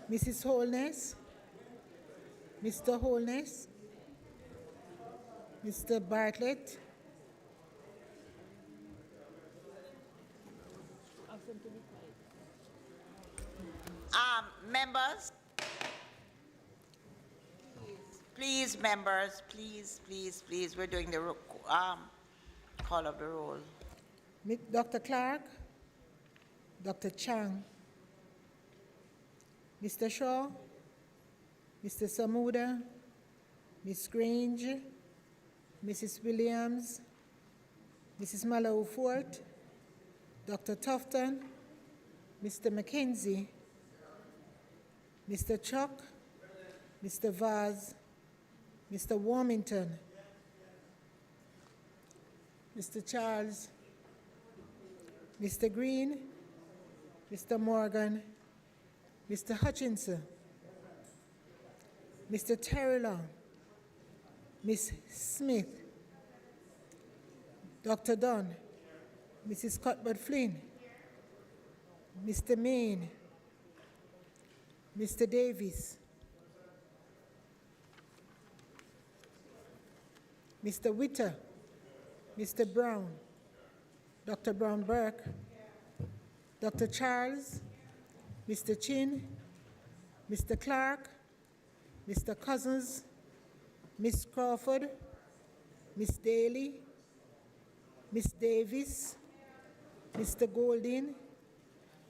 Mrs. Holness, Mr. Holness, Mr. Bartlett. Members, please, members, please, we're doing the call of the roll. Dr. Clark, Dr. Chang, Mr. Shaw, Mr. Samuda, Ms. Grange, Mrs. Williams, Mrs. Mallow Fort, Dr. Tufton, Mr. McKenzie, Mr. Chuck, Mr. Vaz, Mr. Warmington, Mr. Charles, Mr. Green, Mr. Morgan, Mr. Hutchinson, Mr. Terry Long, Ms. Smith, Dr. Dunn, Mrs. Cuthbert Flynn, Mr. Main, Mr. Davis, Mr. Witter, Mr. Brown, Dr. Brown Burke, Dr. Charles, Mr. Chin, Mr. Clark, Mr. Cousins, Miss Crawford, Miss Daly, Miss Davis, Mr. Golding,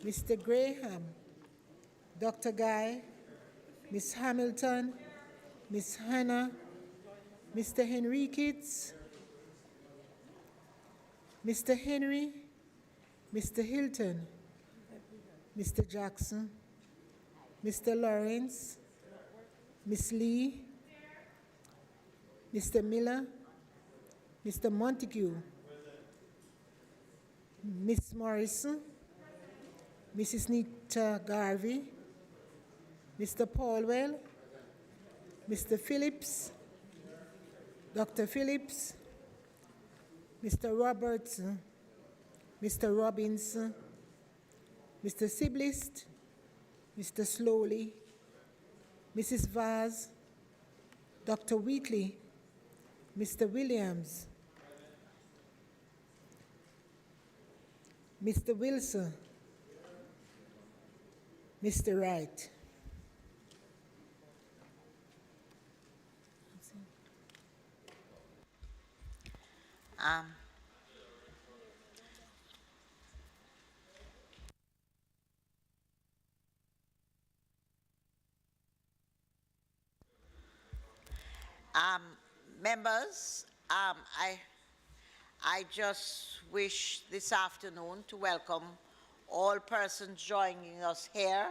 Mr. Graham, Dr. Guy, Miss Hamilton, Miss Hannah, Mr. Henriquez, Mr. Henry, Mr. Hilton, Mr. Jackson, Mr. Lawrence, Miss Lee, Mr. Miller, Mr. Montague, Miss Morrison, Mrs. Nita Garvey, Mr. Paulwell, Mr. Phillips, Dr. Phillips, Mr. Robertson, Mr. Robinson, Mr. Siblist, Mr. Slowly, Mrs. Vaz, Dr. Wheatley, Mr. Williams, Mr. Wilson, Mr. Wright. Members, I just wish this afternoon to welcome all persons joining us here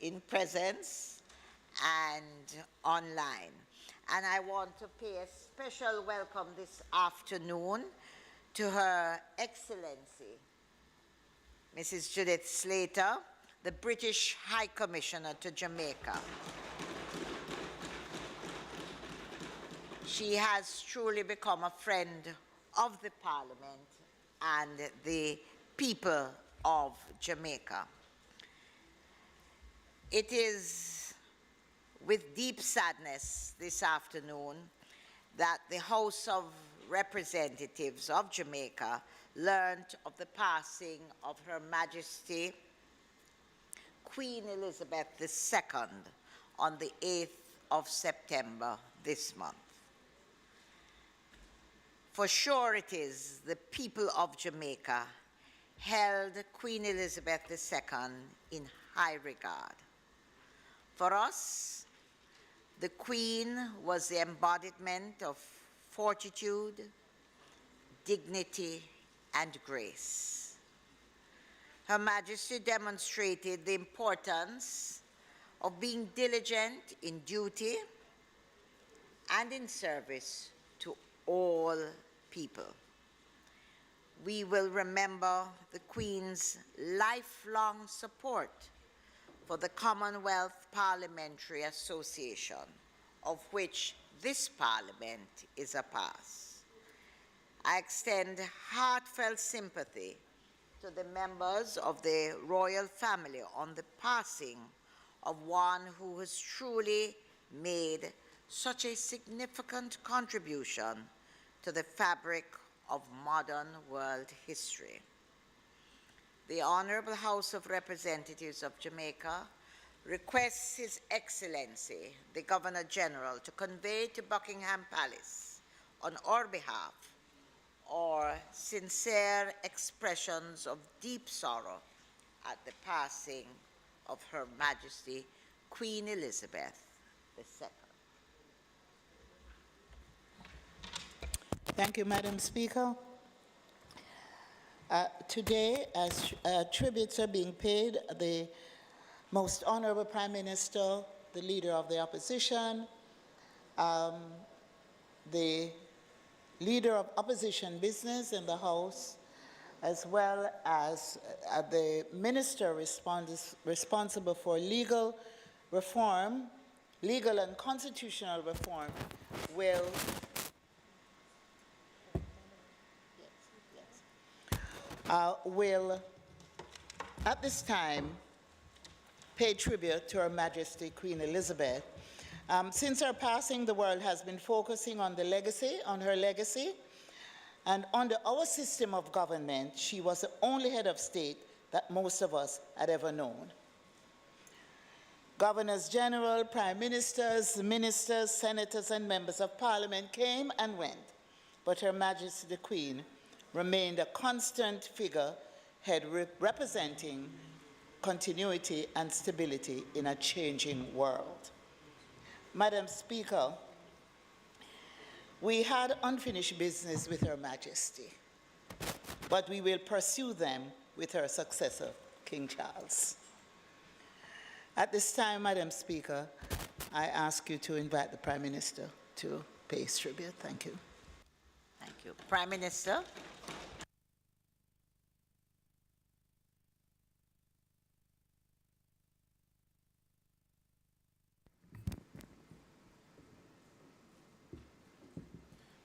in presence and online. And I want to pay a special welcome this afternoon to Her Excellency, Mrs. Judith Slater, the British High Commissioner to Jamaica. She has truly become a friend of the Parliament and the people of Jamaica. It is with deep sadness this afternoon that the House of Representatives of Jamaica learned of the passing of Her Majesty Queen Elizabeth II on the 8th of September this month. For sure it is the people of Jamaica held Queen Elizabeth II in high regard. For us, the Queen was the embodiment of fortitude, dignity, and grace. Her Majesty demonstrated the importance of being diligent in duty and in service to all people. We will remember the Queen's lifelong support for the Commonwealth Parliamentary Association, of which this Parliament is a part. I extend heartfelt sympathy to the members of the royal family on the passing of one who has truly made such a significant contribution to the fabric of modern world history. The Honorable House of Representatives of Jamaica requests His Excellency, the Governor General, to convey to Buckingham Palace, on our behalf, our sincere expressions of deep sorrow at the passing of Her Majesty Queen Elizabeth II. Thank you, Madam Speaker. Today, as tributes are being paid, the Most Honorable Prime Minister, the Leader of the Opposition, the Leader of Opposition Business in the House, as well as the Minister responsible for legal reform, legal and constitutional reform, will at this time pay tribute to Her Majesty Queen Elizabeth. Since her passing, the world has been focusing on her legacy, and under our system of government, she was the only head of state that most of us had ever known. Governors General, Prime Ministers, Ministers, Senators, and Members of Parliament came and went, but Her Majesty the Queen remained a constant figurehead representing continuity and stability in a changing world. Madam Speaker, we had unfinished business with Her Majesty, but we will pursue them with her successor, King Charles. At this time, Madam Speaker, I ask you to invite the Prime Minister to pay his tribute. Thank you. Thank you. Prime Minister.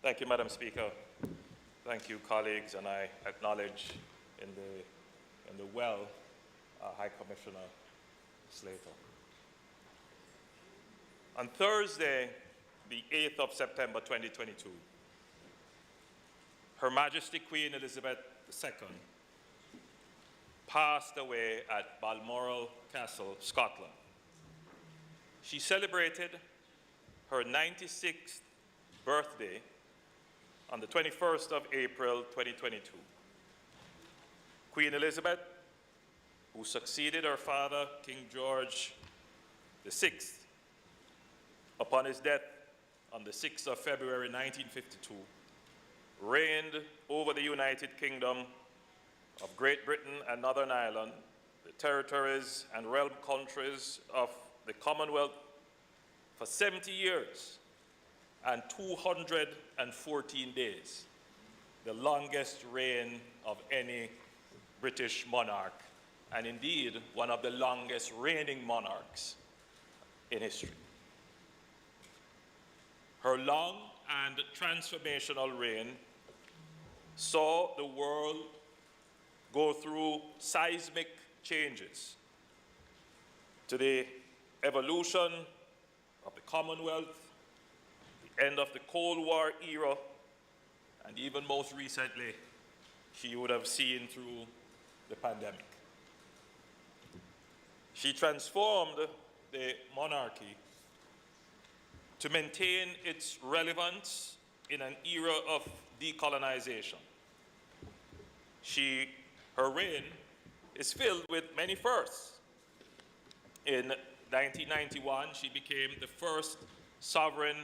Thank you, Madam Speaker. Thank you, colleagues, and I acknowledge in the well High Commissioner Slater. On Thursday, the 8th of September 2022, Her Majesty Queen Elizabeth II passed away at Balmoral Castle, Scotland. She celebrated her 96th birthday on the 21st of April 2022. Queen Elizabeth, who succeeded her father, King George VI, upon his death on the 6th of February 1952, reigned over the United Kingdom of Great Britain and Northern Ireland, the territories and realm countries of the Commonwealth for 70 years and 214 days, the longest reign of any British monarch, and indeed one of the longest reigning monarchs in history. Her long and transformational reign saw the world go through seismic changes to the evolution of the Commonwealth, the end of the Cold War era, and even most recently, she would have seen through the pandemic. She transformed the monarchy to maintain its relevance in an era of decolonization. Her reign is filled with many firsts. In 1991, she became the first sovereign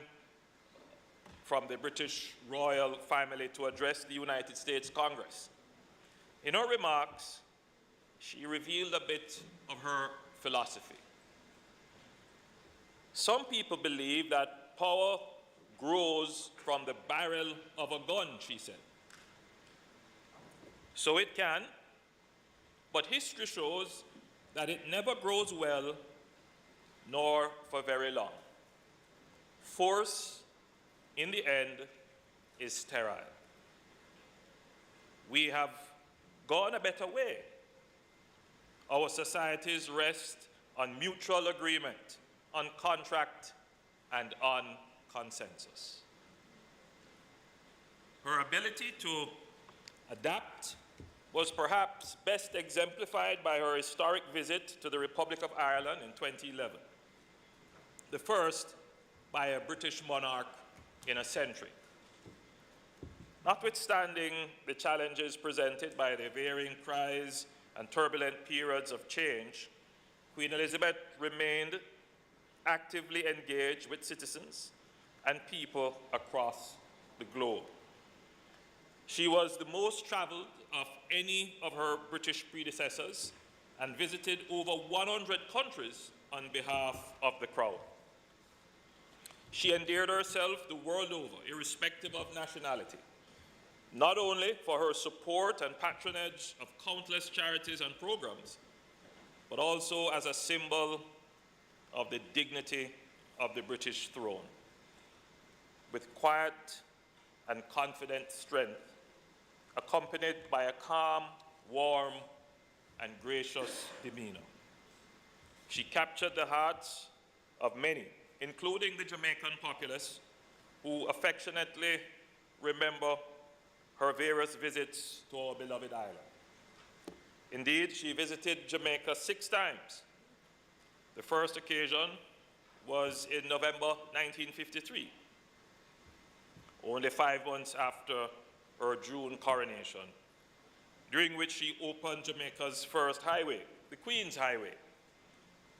from the British royal family to address the United States Congress. In her remarks, she revealed a bit of her philosophy. Some people believe that power grows from the barrel of a gun, she said. So it can, but history shows that it never grows well, nor for very long. Force, in the end, is sterile. We have gone a better way. Our societies rest on mutual agreement, on contract, and on consensus. Her ability to adapt was perhaps best exemplified by her historic visit to the Republic of Ireland in 2011, the first by a British monarch in a century. Notwithstanding the challenges presented by the varying cries and turbulent periods of change, Queen Elizabeth remained actively engaged with citizens and people across the globe. She was the most traveled of any of her British predecessors and visited over 100 countries on behalf of the crown. She endeared herself the world over, irrespective of nationality, not only for her support and patronage of countless charities and programs, but also as a symbol of the dignity of the British throne. With quiet and confident strength, accompanied by a calm, warm, and gracious demeanor. She captured the hearts of many, including the Jamaican populace, who affectionately remember her various visits to our beloved island. Indeed, she visited Jamaica 6 times. The first occasion was in November 1953, only 5 months after her June coronation, during which she opened Jamaica's first highway, the Queen's Highway,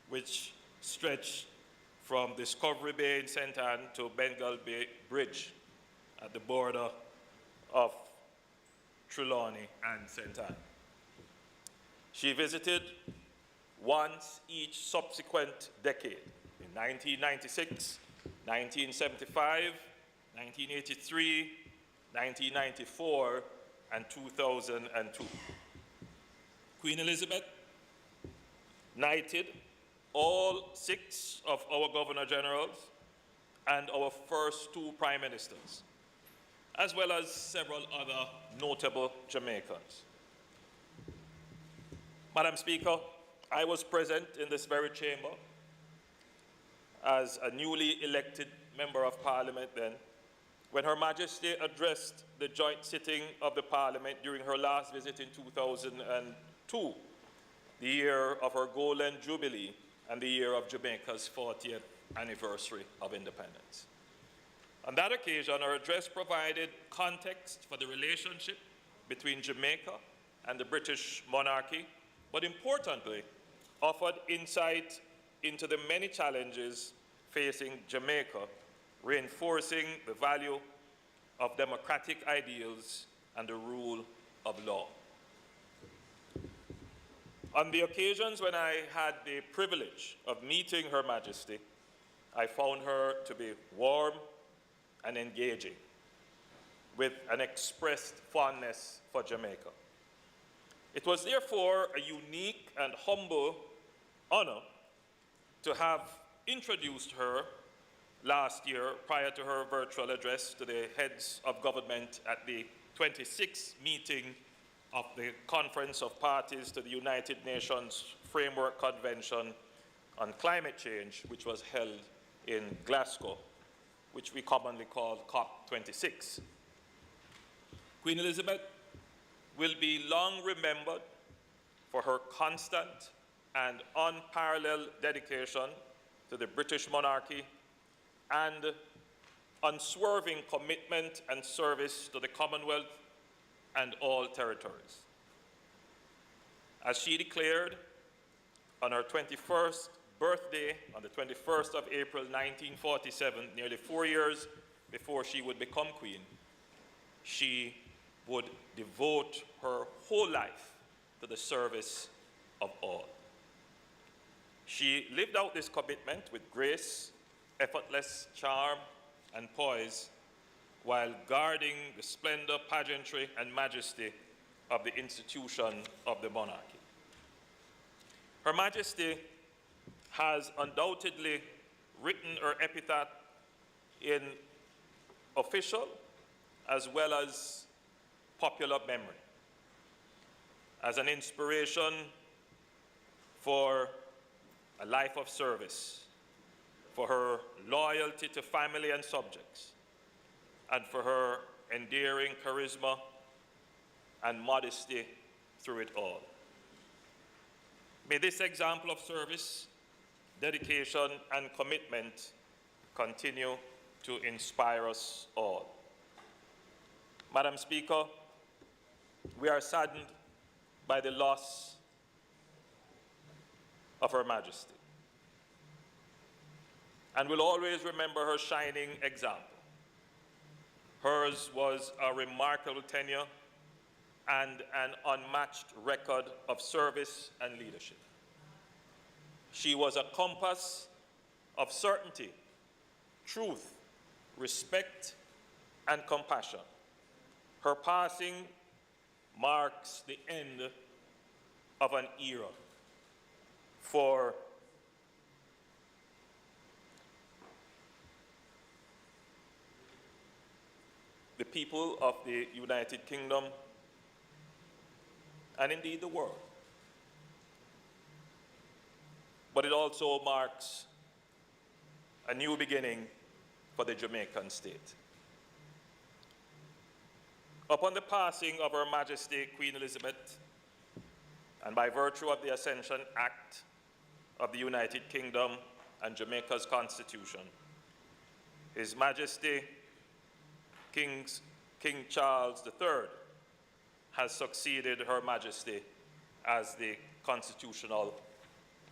which stretched from Discovery Bay in St. Anne to Bengal Bay Bridge at the border of Trelawney and St. Anne. She visited once each subsequent decade, in 1996, 1975, 1983, 1994, and 2002. Queen Elizabeth knighted all 6 of our Governor Generals and our first 2 Prime Ministers, as well as several other notable Jamaicans. Madam Speaker, I was present in this very chamber as a newly elected Member of Parliament then, when Her Majesty addressed the joint sitting of the Parliament during her last visit in 2002, the year of her Golden Jubilee and the year of Jamaica's 40th anniversary of independence. On that occasion, her address provided context for the relationship between Jamaica and the British monarchy, but importantly, offered insight into the many challenges facing Jamaica, reinforcing the value of democratic ideals and the rule of law. On the occasions when I had the privilege of meeting Her Majesty, I found her to be warm and engaging, with an expressed fondness for Jamaica. It was therefore a unique and humble honor to have introduced her last year prior to her virtual address to the heads of government at the 26th meeting of the Conference of Parties to the United Nations Framework Convention on Climate Change, which was held in Glasgow, which we commonly call COP26. Queen Elizabeth will be long remembered for her constant and unparalleled dedication to the British monarchy and unswerving commitment and service to the Commonwealth and all territories. As she declared on her 21st birthday, on the 21st of April 1947, nearly 4 years before she would become queen, she would devote her whole life to the service of all. She lived out this commitment with grace, effortless charm, and poise, while guarding the splendor, pageantry, and majesty of the institution of the monarchy. Her Majesty has undoubtedly written her epitaph in official as well as popular memory, as an inspiration for a life of service, for her loyalty to family and subjects, and for her endearing charisma and modesty through it all. May this example of service, dedication, and commitment continue to inspire us all. Madam Speaker, we are saddened by the loss of Her Majesty, and will always remember her shining example. Hers was a remarkable tenure and an unmatched record of service and leadership. She was a compass of certainty, truth, respect, and compassion. Her passing marks the end of an era for the people of the United Kingdom and indeed the world. But it also marks a new beginning for the Jamaican state. Upon the passing of Her Majesty Queen Elizabeth, and by virtue of the Ascension Act of the United Kingdom and Jamaica's Constitution, His Majesty King Charles III has succeeded Her Majesty as the constitutional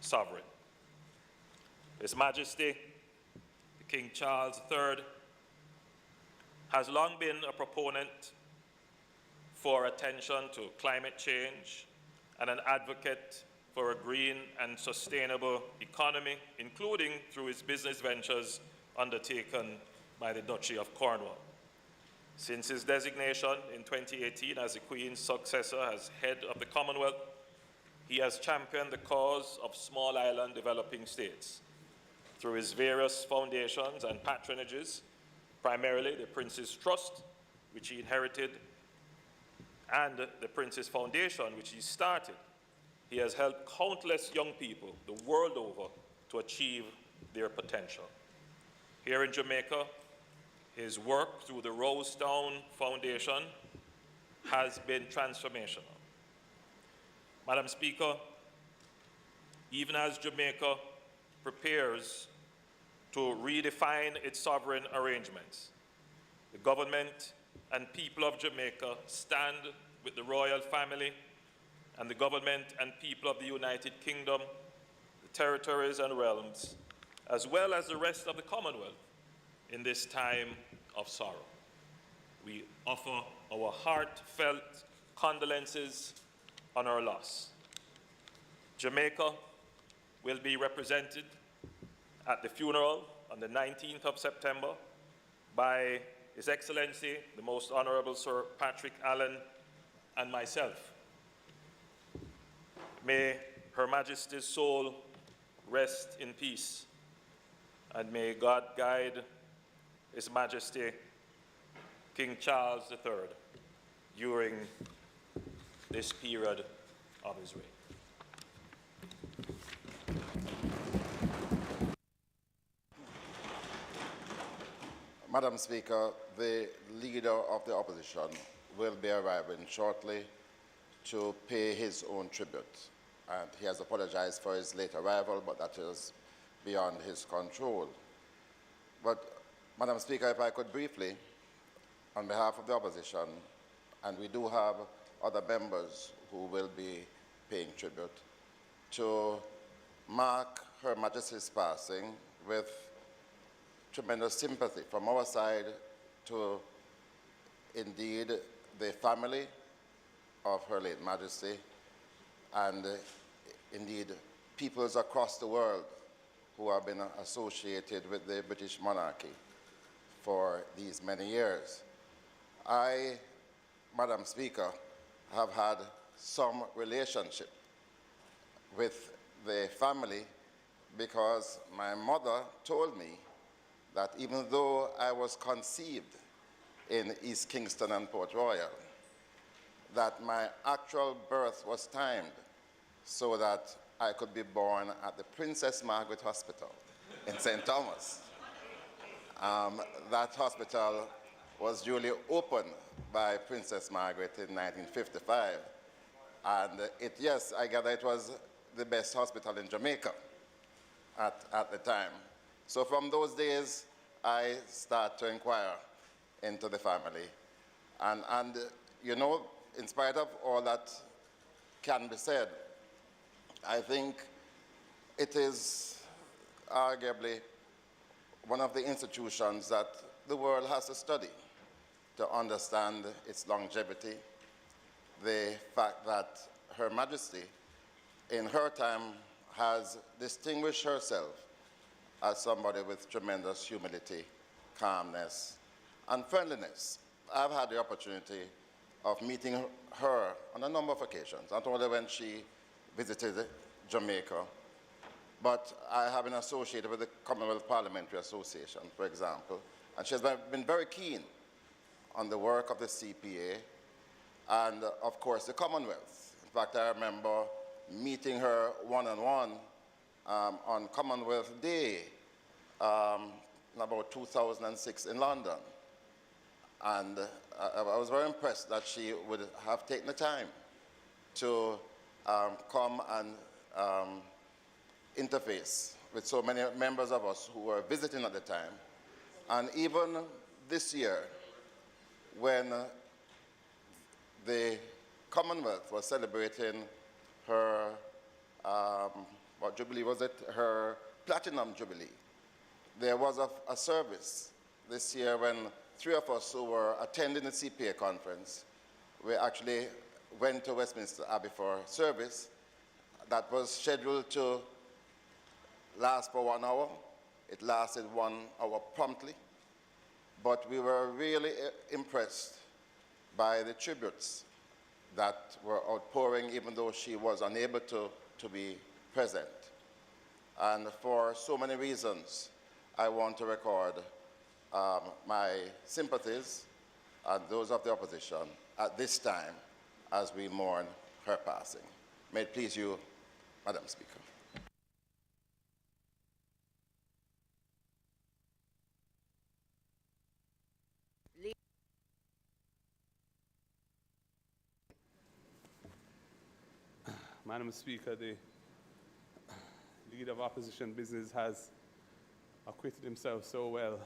sovereign. His Majesty King Charles III has long been a proponent for attention to climate change and an advocate for a green and sustainable economy, including through his business ventures undertaken by the Duchy of Cornwall. Since his designation in 2018 as the Queen's successor as head of the Commonwealth, he has championed the cause of small island developing states through his various foundations and patronages, primarily the Prince's Trust, which he inherited, and the Prince's Foundation, which he started. He has helped countless young people the world over to achieve their potential. Here in Jamaica, his work through the Rosetown Foundation has been transformational. Madam Speaker, even as Jamaica prepares to redefine its sovereign arrangements, the government and people of Jamaica stand with the royal family and the government and people of the United Kingdom, the territories and realms, as well as the rest of the Commonwealth in this time of sorrow. We offer our heartfelt condolences on our loss. Jamaica will be represented at the funeral on the 19th of September by His Excellency, the Most Honorable Sir Patrick Allen, and myself. May Her Majesty's soul rest in peace, and may God guide His Majesty King Charles III during this period of his reign. Madam Speaker, the Leader of the Opposition will be arriving shortly to pay his own tribute. And he has apologized for his late arrival, but that is beyond his control. But, Madam Speaker, if I could briefly, on behalf of the opposition, and we do have other members who will be paying tribute, to mark Her Majesty's passing with tremendous sympathy from our side to, indeed, the family of Her late Majesty, and indeed peoples across the world who have been associated with the British monarchy for these many years. I, Madam Speaker, have had some relationship with the family because my mother told me that even though I was conceived in East Kingston and Port Royal, that my actual birth was timed so that I could be born at the Princess Margaret Hospital in St. Thomas. That hospital was duly opened by Princess Margaret in 1955. And yes, I gather it was the best hospital in Jamaica at the time. So from those days, I start to inquire into the family. And you know, in spite of all that can be said, I think it is arguably one of the institutions that the world has to study to understand its longevity, the fact that Her Majesty, in her time, has distinguished herself as somebody with tremendous humility, calmness, and friendliness. I've had the opportunity of meeting her on a number of occasions, not only when she visited Jamaica, but I have been associated with the Commonwealth Parliamentary Association, for example, and she has been very keen on the work of the CPA and, of course, the Commonwealth. In fact, I remember meeting her one-on-one on Commonwealth Day in about 2006 in London. And I was very impressed that she would have taken the time to come and interface with so many members of us who were visiting at the time. And even this year, when the Commonwealth was celebrating her, what jubilee was it? Her Platinum Jubilee. There was a service this year when 3 of us who were attending the CPA conference, we actually went to Westminster Abbey for service that was scheduled to last for 1 hour. It lasted 1 hour promptly, but we were really impressed by the tributes that were outpouring, even though she was unable to be present. And for so many reasons, I want to record my sympathies and those of the opposition at this time as we mourn her passing. May it please you, Madam Speaker. Madam Speaker, the leader of opposition business has acquitted himself so well.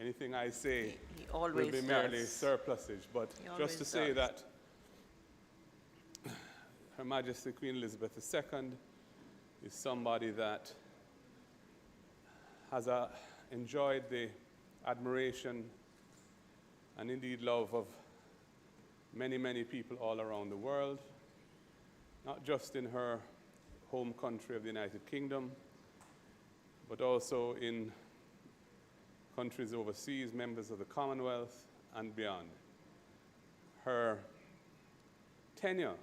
Anything I say will be merely surplusage, but just to say that Her Majesty Queen Elizabeth II is somebody that has enjoyed the admiration and indeed love of many, many people all around the world, not just in her home country of the United Kingdom, but also in countries overseas, members of the Commonwealth, and beyond. Her tenure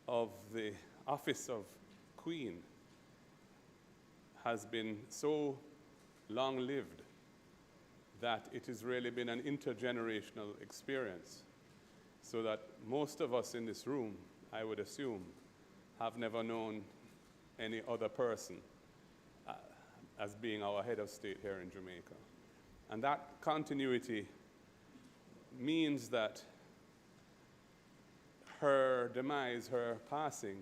of the office of Queen has been so long-lived that it has really been an intergenerational experience, so that most of us in this room, I would assume, have never known any other person as being our head of state here in Jamaica. And that continuity means that her demise, her passing,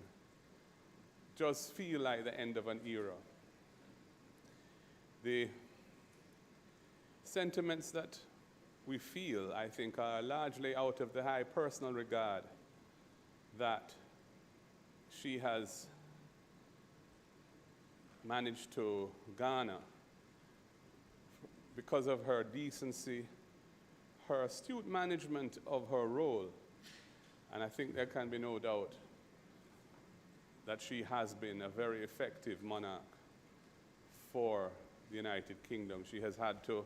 does feel like the end of an era. The sentiments that we feel, I think, are largely out of the high personal regard that she has managed to garner because of her decency, her astute management of her role, and I think there can be no doubt that she has been a very effective monarch for the United Kingdom. She has had to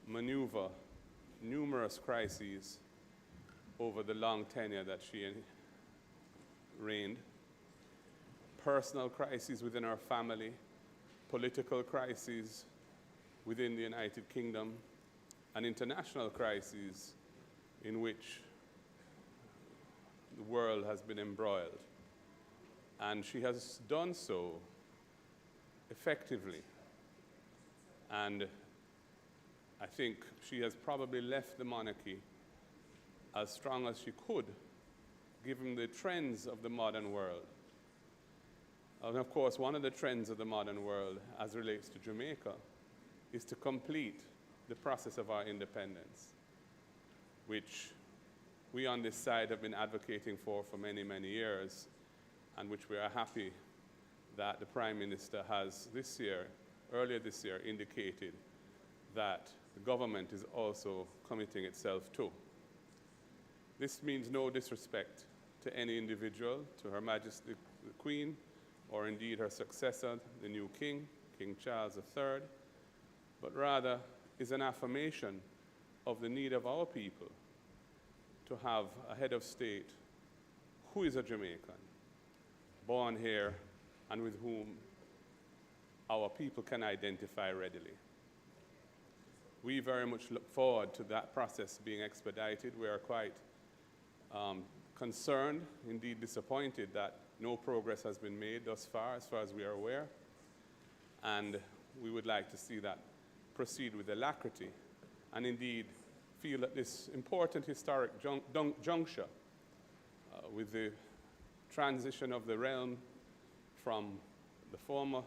maneuver numerous crises over the long tenure that she reigned. Personal crises within her family, political crises within the United Kingdom, and international crises in which the world has been embroiled. And she has done so effectively. And I think she has probably left the monarchy as strong as she could, given the trends of the modern world. And of course, one of the trends of the modern world, as relates to Jamaica, is to complete the process of our independence, which we on this side have been advocating for many, many years, and which we are happy that the Prime Minister has earlier this year, indicated that the government is also committing itself to. This means no disrespect to any individual, to Her Majesty the Queen, or indeed her successor, the new King, King Charles III, but rather is an affirmation of the need of our people to have a head of state who is a Jamaican, born here, and with whom our people can identify readily. We very much look forward to that process being expedited. We are quite concerned, indeed disappointed, that no progress has been made thus far, as we are aware. And we would like to see that proceed with alacrity, and indeed feel that this important historic juncture with the transition of the realm from the former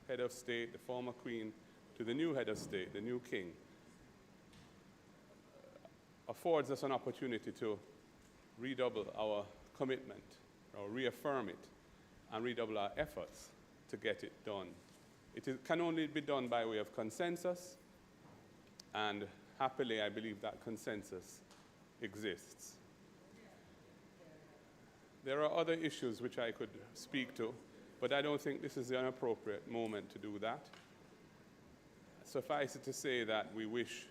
head of state, the former queen, to the new head of state, the new king, affords us an opportunity to redouble our commitment, or reaffirm it, and redouble our efforts to get it done. Can only be done by way of consensus, and happily I believe that consensus exists. There are other issues which I could speak to, but I don't think this is an appropriate moment to do that. Suffice it to say that we wish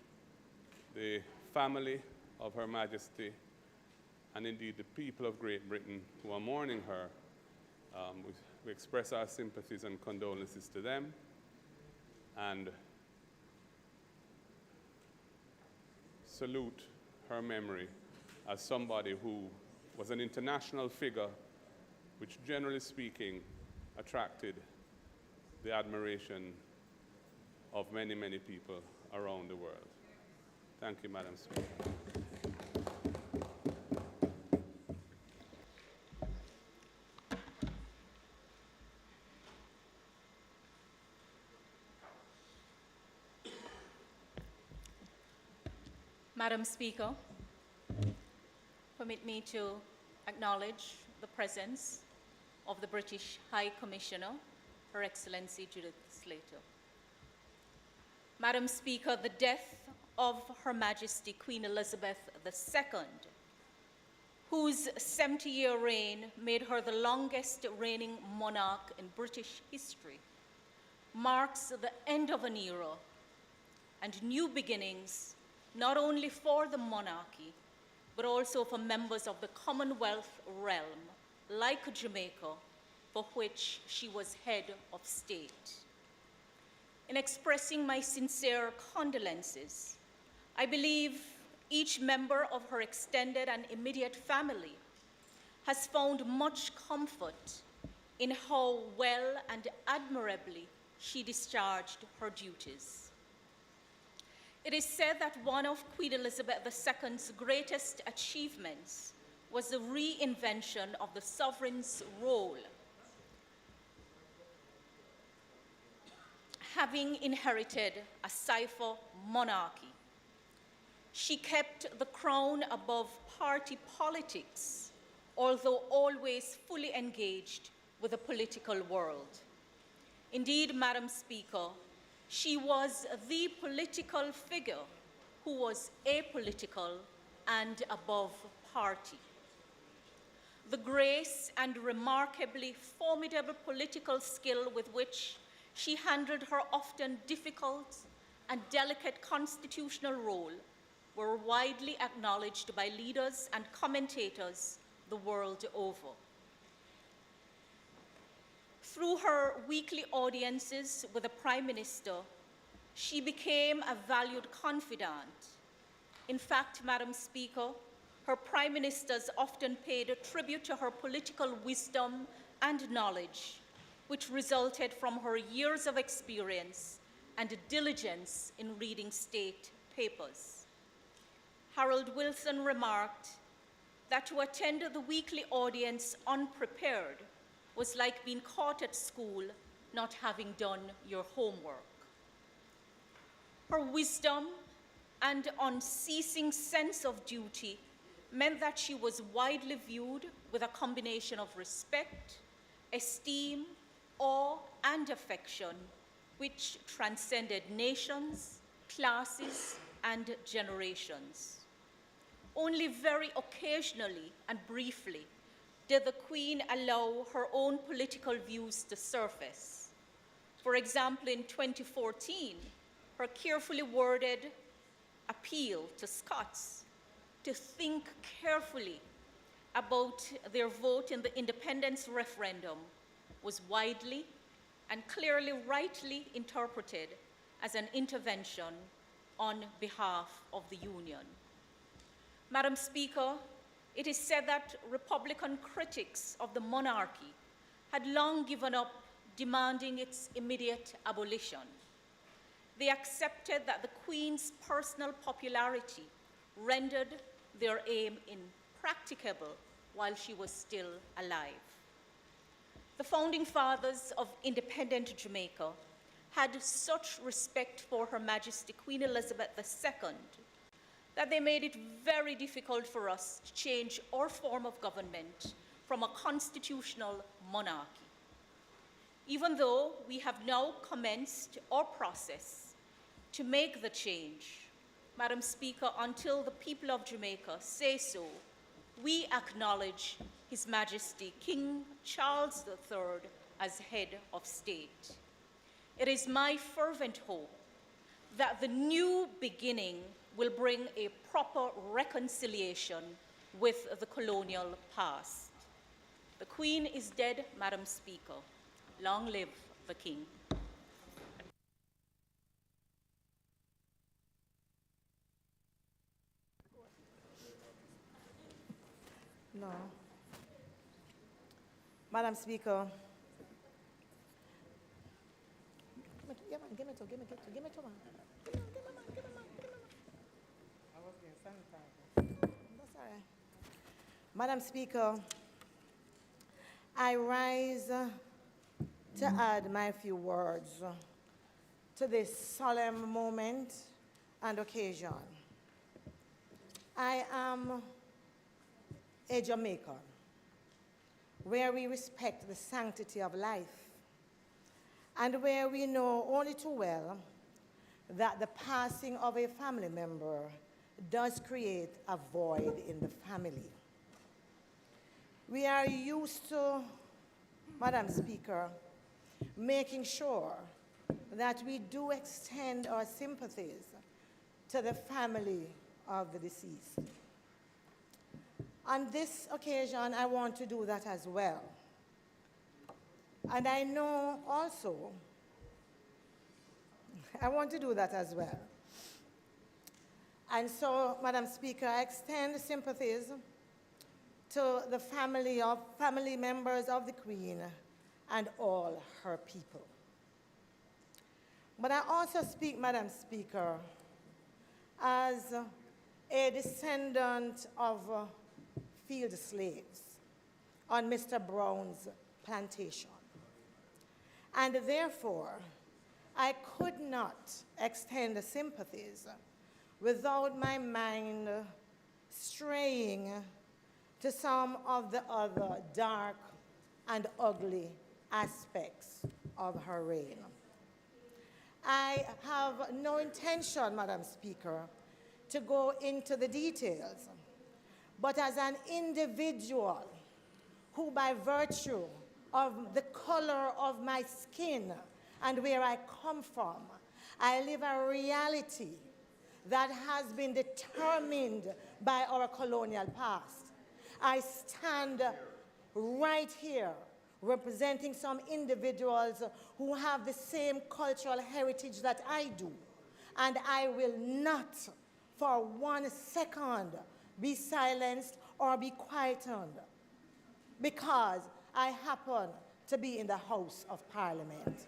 the family of Her Majesty, and indeed the people of Great Britain who are mourning her, we express our sympathies and condolences to them, and salute her memory as somebody who was an international figure, which generally speaking attracted the admiration of many, many people around the world. Thank you, Madam Speaker. Madam Speaker, permit me to acknowledge the presence of the British High Commissioner, Her Excellency Judith Slater. Madam Speaker, the death of Her Majesty Queen Elizabeth II, whose 70-year reign made her the longest reigning monarch in British history, marks the end of an era and new beginnings, not only for the monarchy, but also for members of the Commonwealth realm, like Jamaica, for which she was head of state. In expressing my sincere condolences, I believe each member of her extended and immediate family has found much comfort in how well and admirably she discharged her duties. It is said that one of Queen Elizabeth II's greatest achievements was the reinvention of the sovereign's role. Having inherited a cipher monarchy, she kept the crown above party politics, although always fully engaged with the political world. Indeed, Madam Speaker, she was the political figure who was apolitical and above party. The grace and remarkably formidable political skill with which she handled her often difficult and delicate constitutional role were widely acknowledged by leaders and commentators the world over. Through her weekly audiences with the Prime Minister, she became a valued confidant. In fact, Madam Speaker, her Prime Ministers often paid tribute to her political wisdom and knowledge, which resulted from her years of experience and diligence in reading state papers. Harold Wilson remarked that to attend the weekly audience unprepared was like being caught at school not having done your homework. Her wisdom and unceasing sense of duty meant that she was widely viewed with a combination of respect, esteem, awe, and affection, which transcended nations, classes, and generations. Only very occasionally and briefly did the Queen allow her own political views to surface. For example, in 2014, her carefully worded appeal to Scots to think carefully about their vote in the independence referendum was widely and clearly rightly interpreted as an intervention on behalf of the Union. Madam Speaker, it is said that Republican critics of the monarchy had long given up demanding its immediate abolition. They accepted that the Queen's personal popularity rendered their aim impracticable while she was still alive. The founding fathers of independent Jamaica had such respect for Her Majesty Queen Elizabeth II that they made it very difficult for us to change our form of government from a constitutional monarchy. Even though we have now commenced our process to make the change, Madam Speaker, until the people of Jamaica say so, we acknowledge His Majesty King Charles III as head of state. It is my fervent hope that the new beginning will bring a proper reconciliation with the colonial past. The Queen is dead, Madam Speaker. Long live the King. No. Madam Speaker. Give me two, man. I was being sanitized. That's all right. Madam Speaker, I rise to add my few words to this solemn moment and occasion. I am a Jamaican, where we respect the sanctity of life, and where we know only too well that the passing of a family member does create a void in the family. We are used to, Madam Speaker, making sure that we do extend our sympathies to the family of the deceased. On this occasion, I want to do that as well. And I know also, I want to do that as well. And so, Madam Speaker, I extend sympathies to the family members of the Queen and all her people. But I also speak, Madam Speaker, as a descendant of field slaves on Mr. Brown's plantation. And therefore, I could not extend sympathies without my mind straying to some of the other dark and ugly aspects of her reign. I have no intention, Madam Speaker, to go into the details, but as an individual who, by virtue of the color of my skin and where I come from, I live a reality that has been determined by our colonial past. I stand right here representing some individuals who have the same cultural heritage that I do, and I will not for 1 second be silenced or be quietened, because I happen to be in the House of Parliament.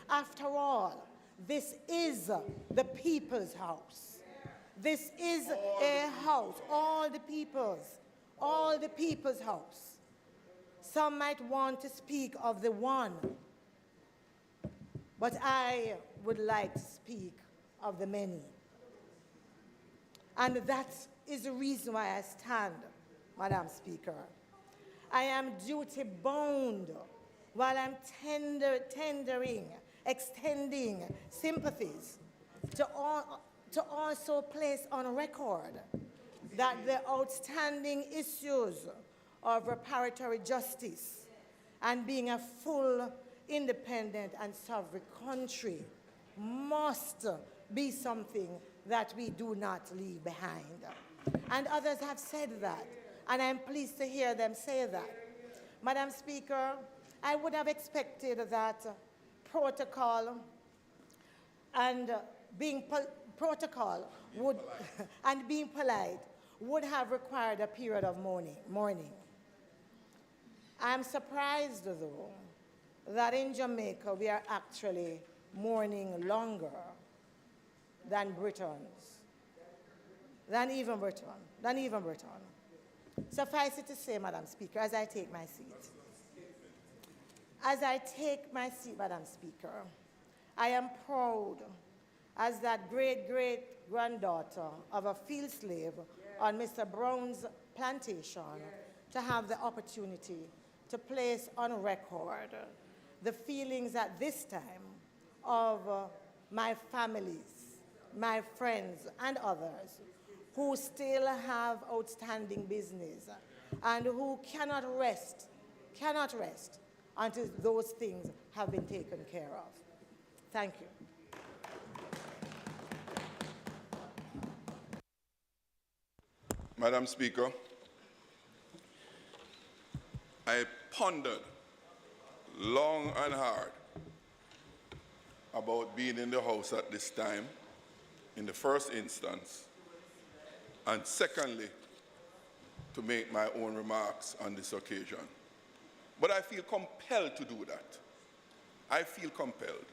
After all, this is the people's house. This is a house, all the people's house. Some might want to speak of the one, but I would like to speak of the many. And that is the reason why I stand, Madam Speaker. I am duty-bound while I'm extending sympathies to also place on record that the outstanding issues of reparatory justice and being a full, independent, and sovereign country must be something that we do not leave behind. And others have said that, and I'm pleased to hear them say that. Madam Speaker, I would have expected that protocol and being polite would have required a period of mourning. I'm surprised, though, that in Jamaica we are actually mourning longer than even Britain. Suffice it to say, Madam Speaker, as I take my seat, Madam Speaker, I am proud as that great-great-granddaughter of a field slave on Mr. Brown's plantation to have the opportunity to place on record the feelings at this time of my families, my friends, and others who still have outstanding business and who cannot rest until those things have been taken care of. Thank you. Madam Speaker, I pondered long and hard about being in the House at this time, in the first instance, and secondly, to make my own remarks on this occasion. But I feel compelled to do that. I feel compelled.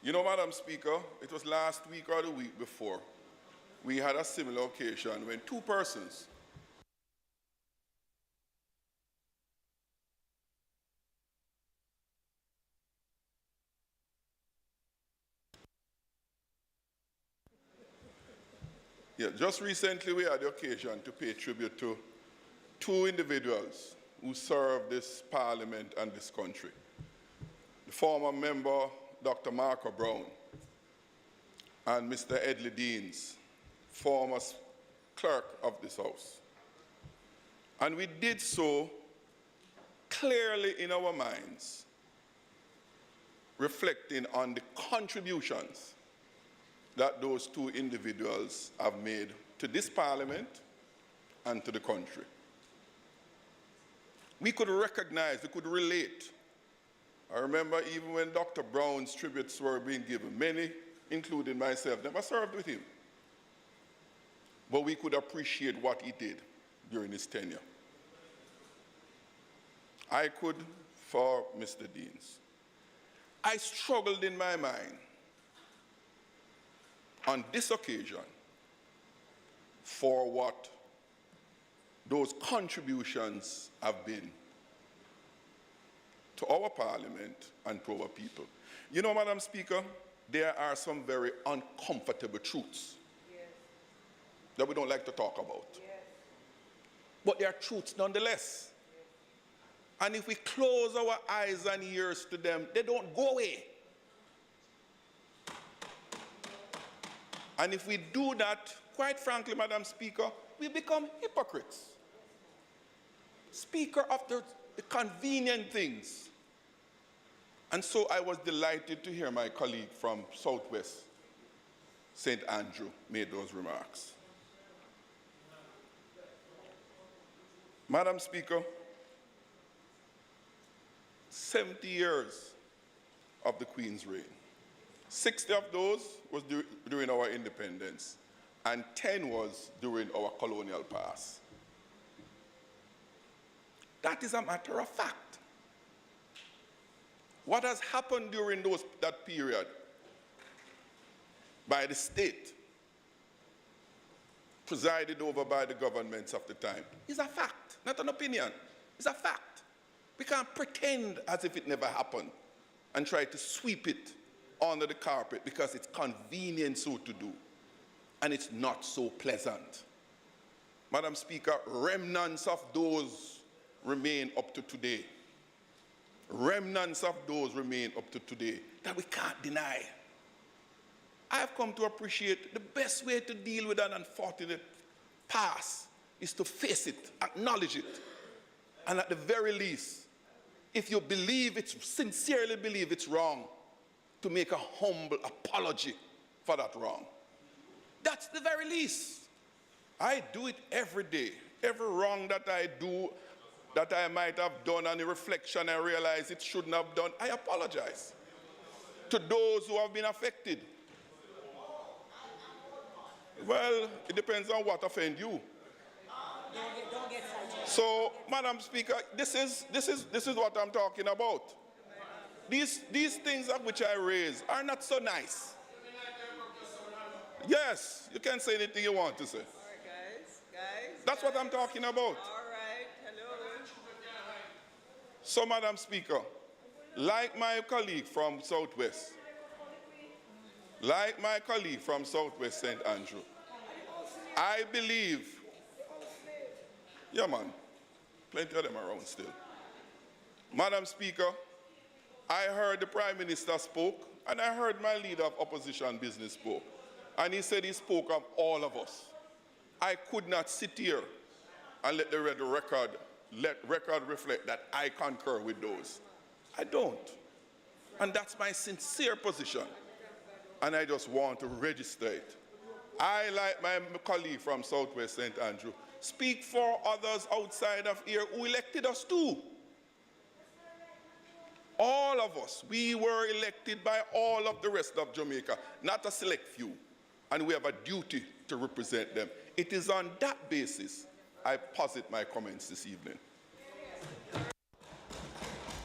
You know, Madam Speaker, it was last week or the week before, we had a similar occasion when two persons just recently we had the occasion to pay tribute to two individuals who served this parliament and this country. The former member, Dr. Marco Brown, and Mr. Edley Deans, former clerk of this House. And we did so clearly in our minds, reflecting on the contributions that those two individuals have made to this parliament and to the country. We could recognize, we could relate. I remember even when Dr. Brown's tributes were being given, many, including myself, never served with him. But we could appreciate what he did during his tenure. I could for Mr. Deans. I struggled in my mind on this occasion for what those contributions have been to our parliament and to our people. You know, Madam Speaker, there are some very uncomfortable truths that we don't like to talk about. But they are truths nonetheless. And if we close our eyes and ears to them, they don't go away. And if we do that, quite frankly, Madam Speaker, we become hypocrites. Speaker of the convenient things. And so I was delighted to hear my colleague from Southwest St. Andrew made those remarks. Madam Speaker, 70 years of the Queen's reign. 60 of those was during our independence, and 10 was during our colonial past. That is a matter of fact. What has happened during that period by the state, presided over by the governments of the time, is a fact, not an opinion. It's a fact. We can't pretend as if it never happened and try to sweep it under the carpet because it's convenient so to do, and it's not so pleasant. Madam Speaker, remnants of those remain up to today. Remnants of those remain up to today that we can't deny. I have come to appreciate the best way to deal with an unfortunate past is to face it, acknowledge it, and at the very least, if you sincerely believe it's wrong, to make a humble apology for that wrong. That's the very least. I do it every day. Every wrong that I do, that I might have done, and in reflection I realize it shouldn't have done, I apologize to those who have been affected. Well, it depends on what offend you. So, Madam Speaker, this is what I'm talking about. These things of which I raise are not so nice. Yes, you can say anything you want to say. All right, guys. That's what I'm talking about. All right, hello. So, Madam Speaker, like my colleague from Southwest St. Andrew, I believe, yeah man, plenty of them around still. Madam Speaker, I heard the Prime Minister spoke, and I heard my leader of opposition business spoke. And he said he spoke of all of us. I could not sit here and let the record reflect that I concur with those. I don't. And that's my sincere position. And I just want to register it. I, like my colleague from Southwest St. Andrew, speak for others outside of here who elected us too. All of us, we were elected by all of the rest of Jamaica, not a select few. And we have a duty to represent them. It is on that basis I posit my comments this evening.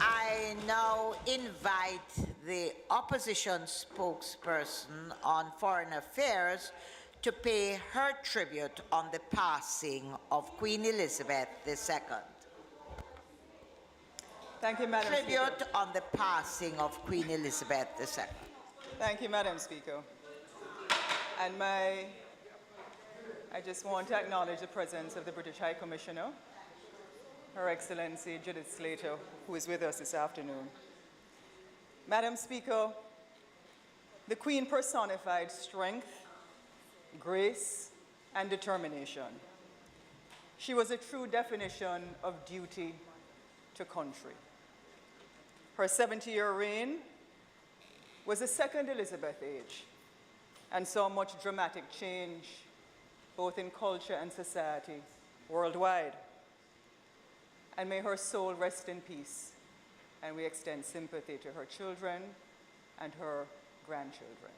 I now invite the opposition spokesperson on foreign affairs to pay her tribute on the passing of Queen Elizabeth II. Thank you, Madam Speaker. Tribute on the passing of Queen Elizabeth II. Thank you, Madam Speaker. And I just want to acknowledge the presence of the British High Commissioner, Her Excellency Judith Slater, who is with us this afternoon. Madam Speaker, the Queen personified strength, grace, and determination. She was a true definition of duty to country. Her 70-year reign was the second Elizabeth age and saw much dramatic change both in culture and society worldwide. And may her soul rest in peace, and we extend sympathy to her children and her grandchildren.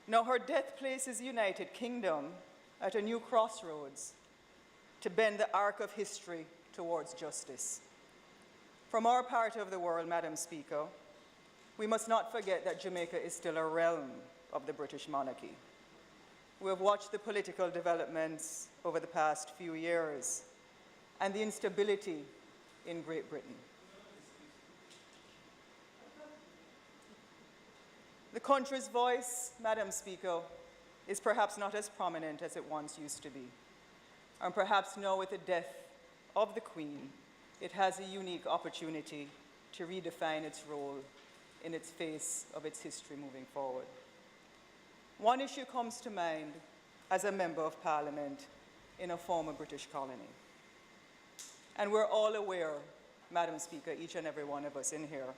Now her death places the United Kingdom at a new crossroads to bend the arc of history towards justice. From our part of the world, Madam Speaker, we must not forget that Jamaica is still a realm of the British monarchy. We have watched the political developments over the past few years and the instability in Great Britain. The country's voice, Madam Speaker, is perhaps not as prominent as it once used to be. And perhaps now with the death of the Queen, it has a unique opportunity to redefine its role in its face of its history moving forward. One issue comes to mind as a member of Parliament in a former British colony. And we're all aware, Madam Speaker, each and every one of us in here,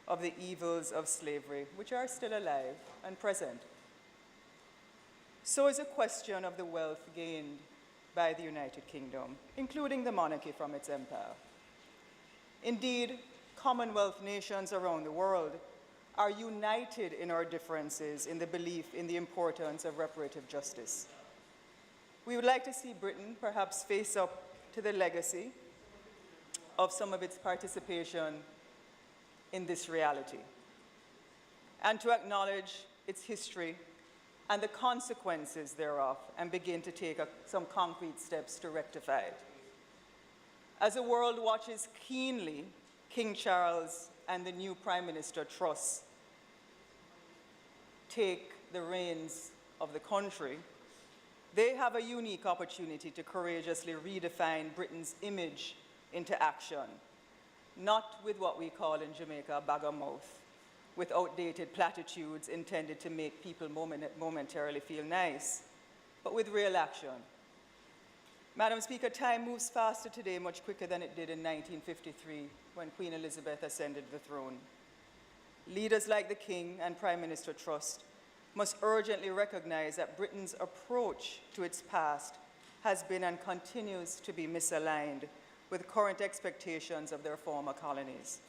of the evils of slavery, which are still alive and present. So is a question of the wealth gained by the United Kingdom, including the monarchy from its empire. Indeed, Commonwealth nations around the world are united in our differences in the belief in the importance of reparative justice. We would like to see Britain perhaps face up to the legacy of some of its participation in this reality, and to acknowledge its history and the consequences thereof, and begin to take some concrete steps to rectify it. As the world watches keenly King Charles and the new Prime Minister Truss take the reins of the country, they have a unique opportunity to courageously redefine Britain's image into action, not with what we call in Jamaica a bag of mouth, with outdated platitudes intended to make people momentarily feel nice, but with real action. Madam Speaker, time moves faster today, much quicker than it did in 1953, when Queen Elizabeth ascended the throne. Leaders like the King and Prime Minister Truss must urgently recognize that Britain's approach to its past has been and continues to be misaligned with current expectations of their former colonies.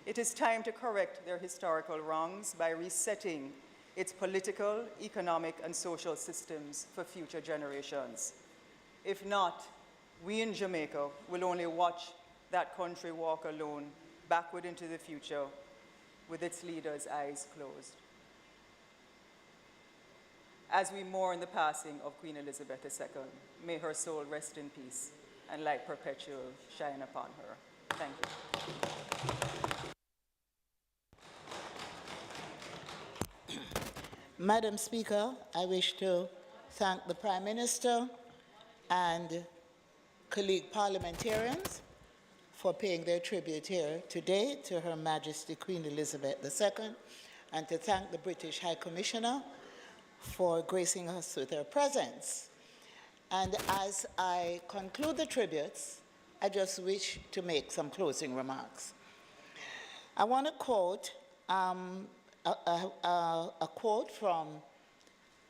It is time to correct their historical wrongs by resetting its political, economic, and social systems for future generations. If not, we in Jamaica will only watch that country walk alone backward into the future with its leaders' eyes closed. As we mourn the passing of Queen Elizabeth II, may her soul rest in peace and light perpetual shine upon her. Thank you. Madam Speaker, I wish to thank the Prime Minister and colleague parliamentarians for paying their tribute here today to Her Majesty Queen Elizabeth II, and to thank the British High Commissioner for gracing us with her presence. And as I conclude the tributes, I just wish to make some closing remarks. I want to quote a quote from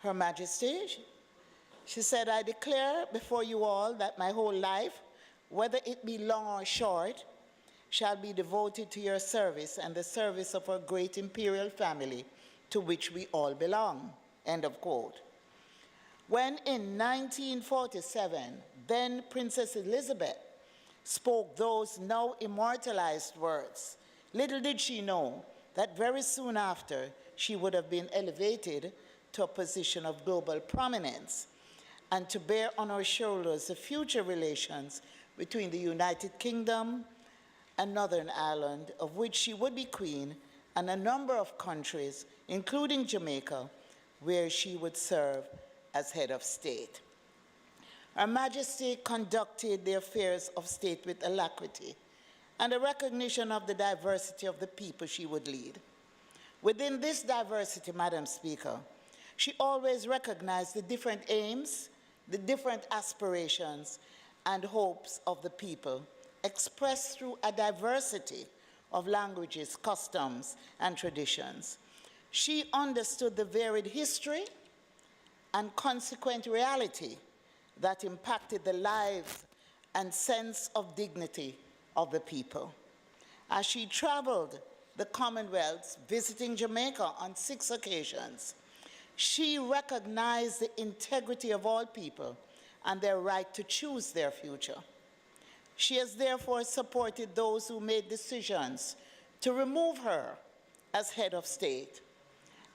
Her Majesty. She said, "I declare before you all that my whole life, whether it be long or short, shall be devoted to your service and the service of our great imperial family to which we all belong." End of quote. When in 1947, then Princess Elizabeth spoke those now immortalized words, little did she know that very soon after she would have been elevated to a position of global prominence and to bear on her shoulders the future relations between the United Kingdom and Northern Ireland, of which she would be queen, and a number of countries, including Jamaica, where she would serve as head of state. Her Majesty conducted the affairs of state with alacrity and a recognition of the diversity of the people she would lead. Within this diversity, Madam Speaker, she always recognized the different aims, the different aspirations and hopes of the people, expressed through a diversity of languages, customs, and traditions. She understood the varied history and consequent reality that impacted the lives and sense of dignity of the people. As she traveled the Commonwealth, visiting Jamaica on 6 occasions, she recognized the integrity of all people and their right to choose their future. She has therefore supported those who made decisions to remove her as head of state,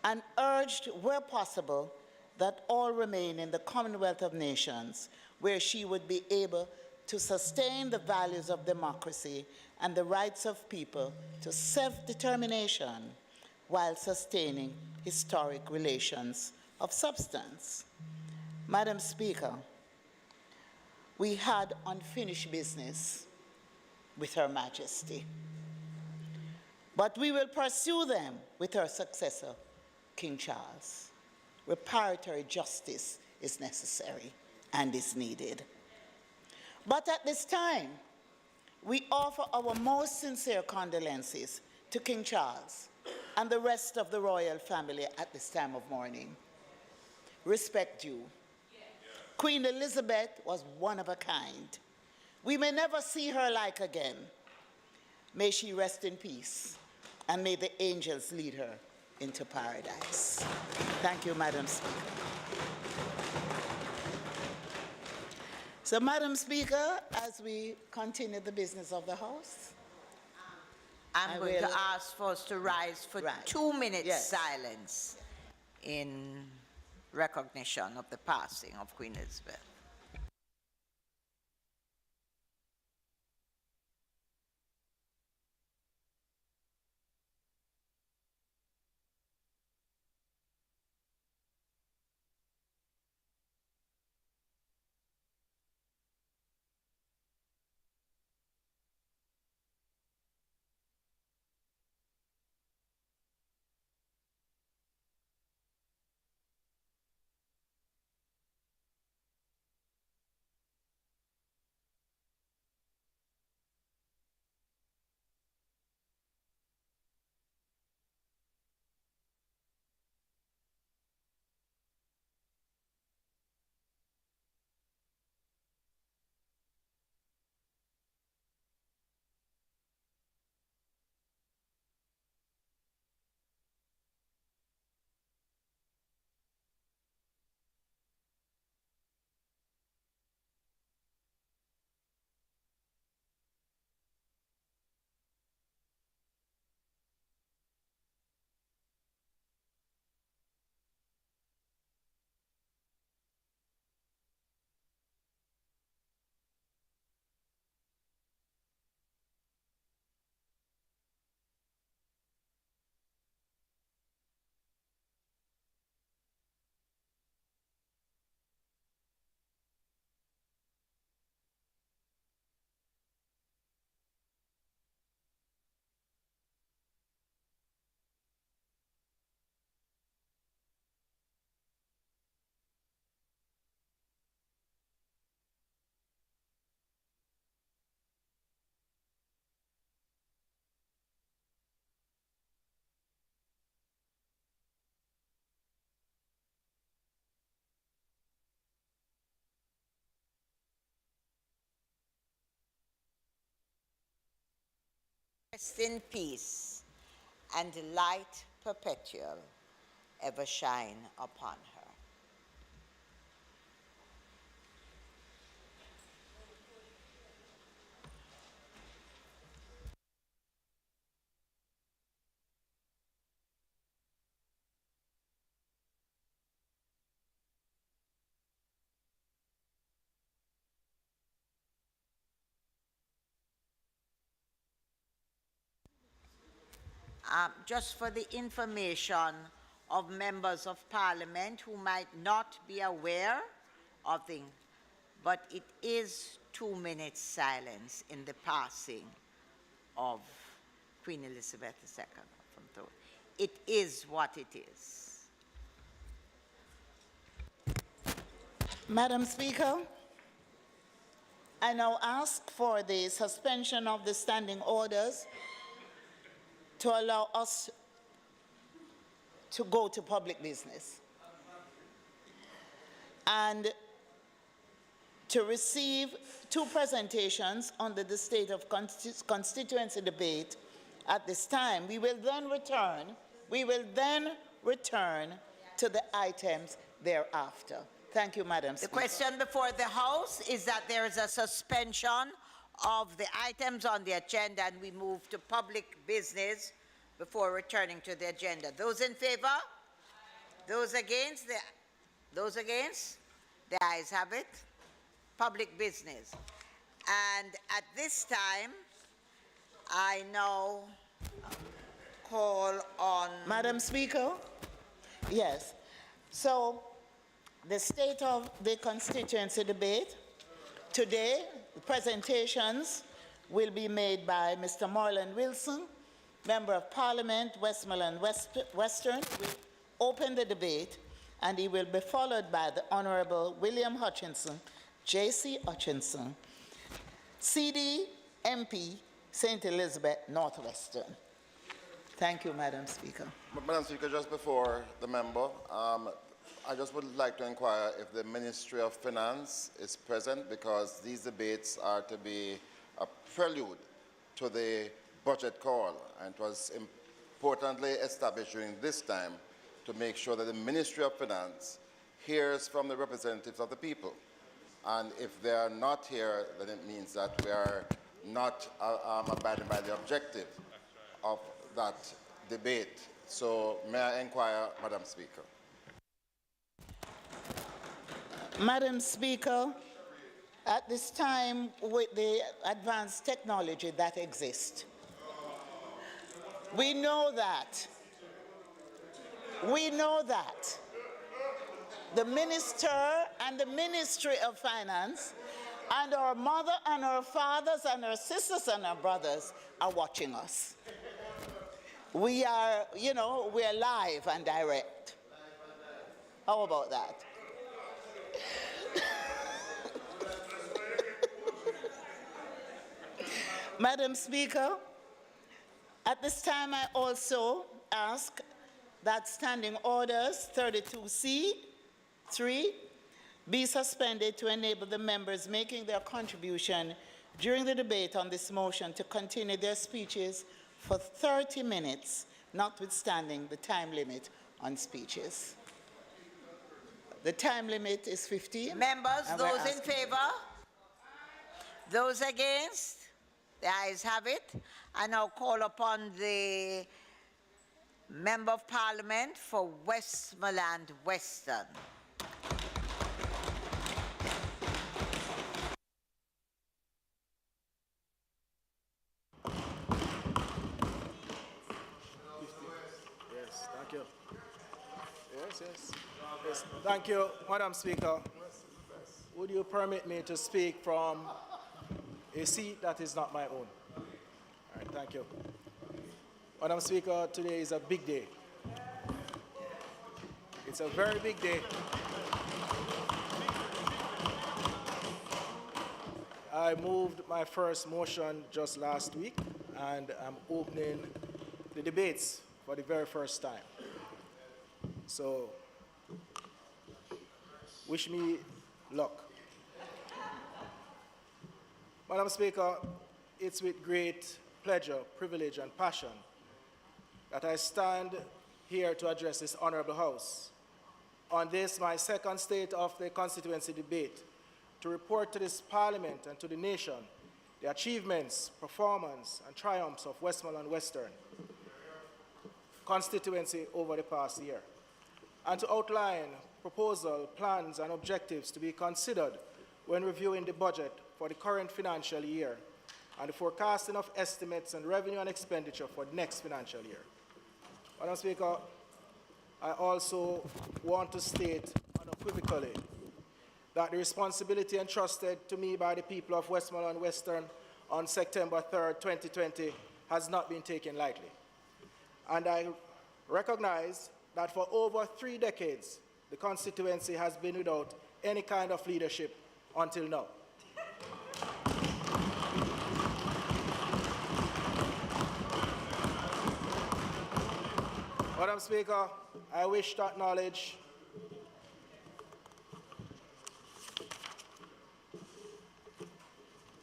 and urged, where possible, that all remain in the Commonwealth of Nations, where she would be able to sustain the values of democracy and the rights of people to self-determination while sustaining historic relations of substance. Madam Speaker, we had unfinished business with Her Majesty, but we will pursue them with her successor, King Charles. Reparatory justice is necessary and is needed. But at this time, we offer our most sincere condolences to King Charles and the rest of the royal family at this time of mourning. Respect due. Queen Elizabeth was one of a kind. We may never see her like again. May she rest in peace, and may the angels lead her into paradise. Thank you, Madam Speaker. So, Madam Speaker, as we continue the business of the House, I'm I going will- to ask for us to rise for Right. 2 minutes Yes. silence in recognition of the passing of Queen Elizabeth. Rest in peace, and light perpetual ever shine upon her. Just for the information of members of parliament who might not be aware of the, but it is 2 minutes silence in the passing of Queen Elizabeth II from Thor. It is what it is. Madam Speaker, I now ask for the suspension of the standing orders to allow us to go to public business and to receive 2 presentations under the state of constituency debate at this time. We will then return to the items thereafter. Thank you, Madam Speaker. The question before the House is that there is a suspension of the items on the agenda and we move to public business before returning to the agenda. Those in favor? Those against? Those against? The ayes have it. Public business. And at this time, I now call on... Madam Speaker? Yes. So, the state of the constituency debate. Today, the presentations will be made by Mr. Morland Wilson, Member of Parliament, Westmoreland Western. Will open the debate, and he will be followed by the Honorable William Hutchinson, J.C. Hutchinson, CD MP, St. Elizabeth Northwestern. Thank you, Madam Speaker. Madam Speaker, just before the member, I just would like to inquire if the Ministry of Finance is present, because these debates are to be a prelude to the budget call, and it was importantly established during this time to make sure that the Ministry of Finance hears from the representatives of the people And if they are not here, then it means that we are not abiding by the objective of that debate. So may I inquire, Madam Speaker? Madam Speaker, at this time, with the advanced technology that exists, we know that the Minister and the Ministry of Finance and our mother and our fathers and our sisters and our brothers are watching us. We are, we're live and direct. How about that? Madam Speaker, at this time I also ask that Standing Orders 32C(3) be suspended to enable the members making their contribution during the debate on this motion to continue their speeches for 30 minutes, notwithstanding the time limit on speeches. The time limit is 15. Members, those in favor? Those against? The ayes have it. I now call upon the Member of Parliament for Westmoreland Western. Yes, thank you. Yes. Thank you, Madam Speaker. Would you permit me to speak from a seat that is not my own? All right, thank you. Madam Speaker, today is a big day. It's a very big day. I moved my first motion just last week, and I'm opening the debates for the very first time. So, wish me luck. Madam Speaker, it's with great pleasure, privilege, and passion that I stand here to address this honorable House on this, my second State of the Constituency debate, to report to this Parliament and to the nation the achievements, performance, and triumphs of Westmoreland Western constituency over the past year, and to outline proposals, plans, and objectives to be considered when reviewing the budget for the current financial year and the forecasting of estimates and revenue and expenditure for the next financial year. Madam Speaker, I also want to state unequivocally that the responsibility entrusted to me by the people of Westmoreland Western on September 3rd, 2020 has not been taken lightly. And I recognize that for over 3 decades, the constituency has been without any kind of leadership until now. Madam Speaker, I wish to acknowledge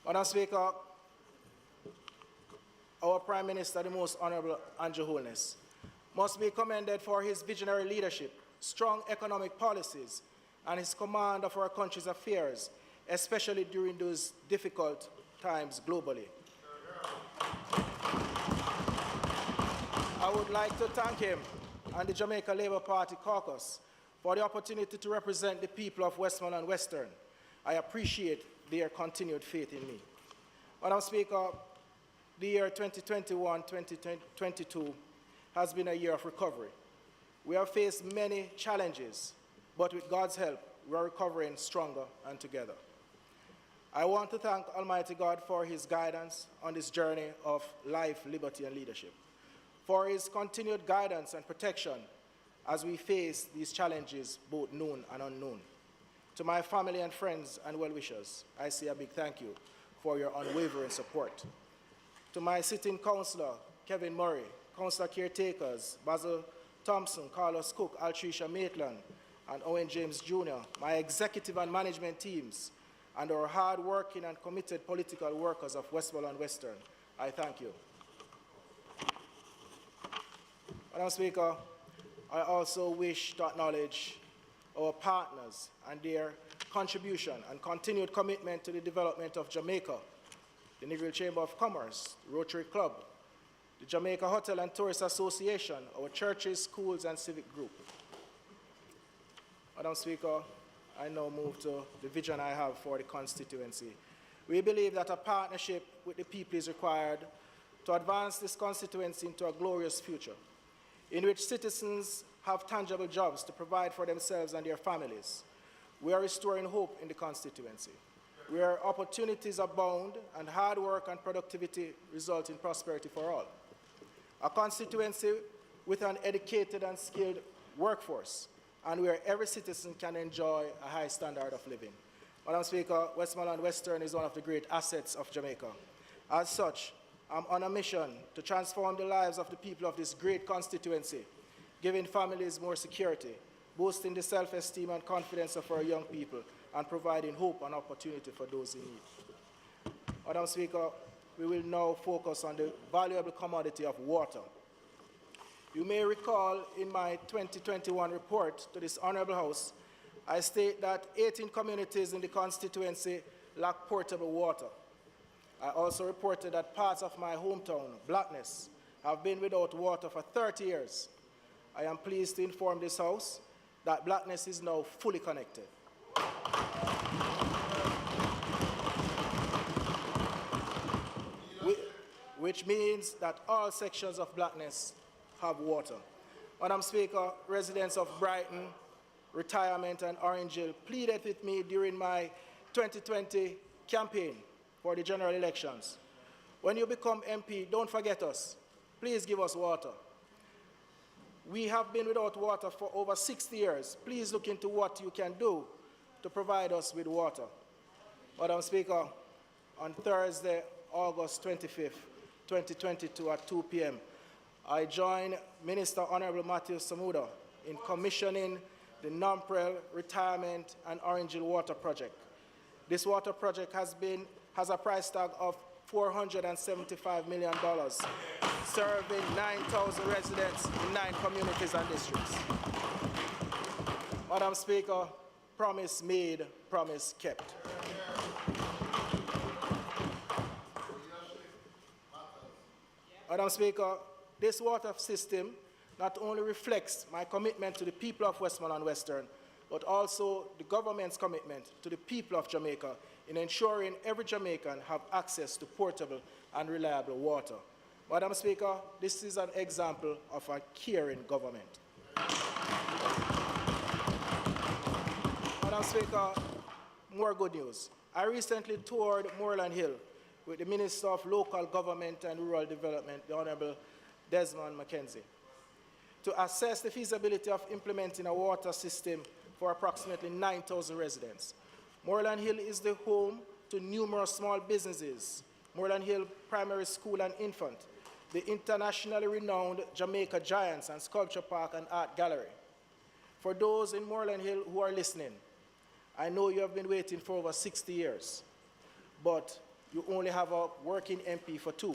Madam Speaker, our Prime Minister, the Most Honorable Andrew Holness, must be commended for his visionary leadership, strong economic policies, and his command of our country's affairs, especially during those difficult times globally. I would like to thank him and the Jamaica Labour Party caucus for the opportunity to represent the people of Westmoreland Western. I appreciate their continued faith in me. Madam Speaker, the year 2021-2022 has been a year of recovery. We have faced many challenges, but with God's help, we are recovering stronger and together. I want to thank Almighty God for his guidance on this journey of life, liberty, and leadership, for his continued guidance and protection as we face these challenges, both known and unknown. To my family and friends and well-wishers, I say a big thank you for your unwavering support. To my sitting councillor, Kevin Murray, councillor caretakers, Basil Thompson, Carlos Cook, Altricia Maitland, and Owen James Jr., my executive and management teams, and our hard-working and committed political workers of Westmoreland Western, I thank you. Madam Speaker, I also wish to acknowledge our partners and their contribution and continued commitment to the development of Jamaica, the Negril Chamber of Commerce, Rotary Club, the Jamaica Hotel and Tourist Association, our churches, schools, and civic group. Madam Speaker, I now move to the vision I have for the constituency. We believe that a partnership with the people is required to advance this constituency into a glorious future, in which citizens have tangible jobs to provide for themselves and their families. We are restoring hope in the constituency, where opportunities abound and hard work and productivity result in prosperity for all. A constituency with an educated and skilled workforce, and where every citizen can enjoy a high standard of living. Madam Speaker, Westmoreland Western is one of the great assets of Jamaica. As such, I'm on a mission to transform the lives of the people of this great constituency, giving families more security, boosting the self-esteem and confidence of our young people, and providing hope and opportunity for those in need. Madam Speaker, we will now focus on the valuable commodity of water. You may recall in my 2021 report to this Honourable House, I state that 18 communities in the constituency lack portable water. I also reported that parts of my hometown, Blackness, have been without water for 30 years. I am pleased to inform this House that Blackness is now fully connected. Which means that all sections of Blackness have water. Madam Speaker, residents of Brighton, Retirement, and Orange Hill pleaded with me during my 2020 campaign for the general elections. When you become MP, don't forget us. Please give us water. We have been without water for over 60 years. Please look into what you can do to provide us with water. Madam Speaker, on Thursday, August 25th, 2022 at 2 p.m., I joined Minister Honorable Matthew Samuda in commissioning the Nomprel Retirement and Orange Hill Water Project. This water project has a price tag of $475 million, serving 9,000 residents in 9 communities and districts. Madam Speaker, promise made, promise kept. Madam Speaker, this water system not only reflects my commitment to the people of Westmoreland Western, but also the government's commitment to the people of Jamaica in ensuring every Jamaican have access to portable and reliable water. Madam Speaker, this is an example of a caring government. Madam Speaker, more good news. I recently toured Morland Hill with the Minister of Local Government and Rural Development, the Honourable Desmond Mackenzie, to assess the feasibility of implementing a water system for approximately 9,000 residents. Morland Hill is the home to numerous small businesses, Morland Hill Primary School and Infant, the internationally renowned Jamaica Giants and Sculpture Park and Art Gallery. For those in Morland Hill who are listening, I know you have been waiting for over 60 years, but you only have a working MP for 2.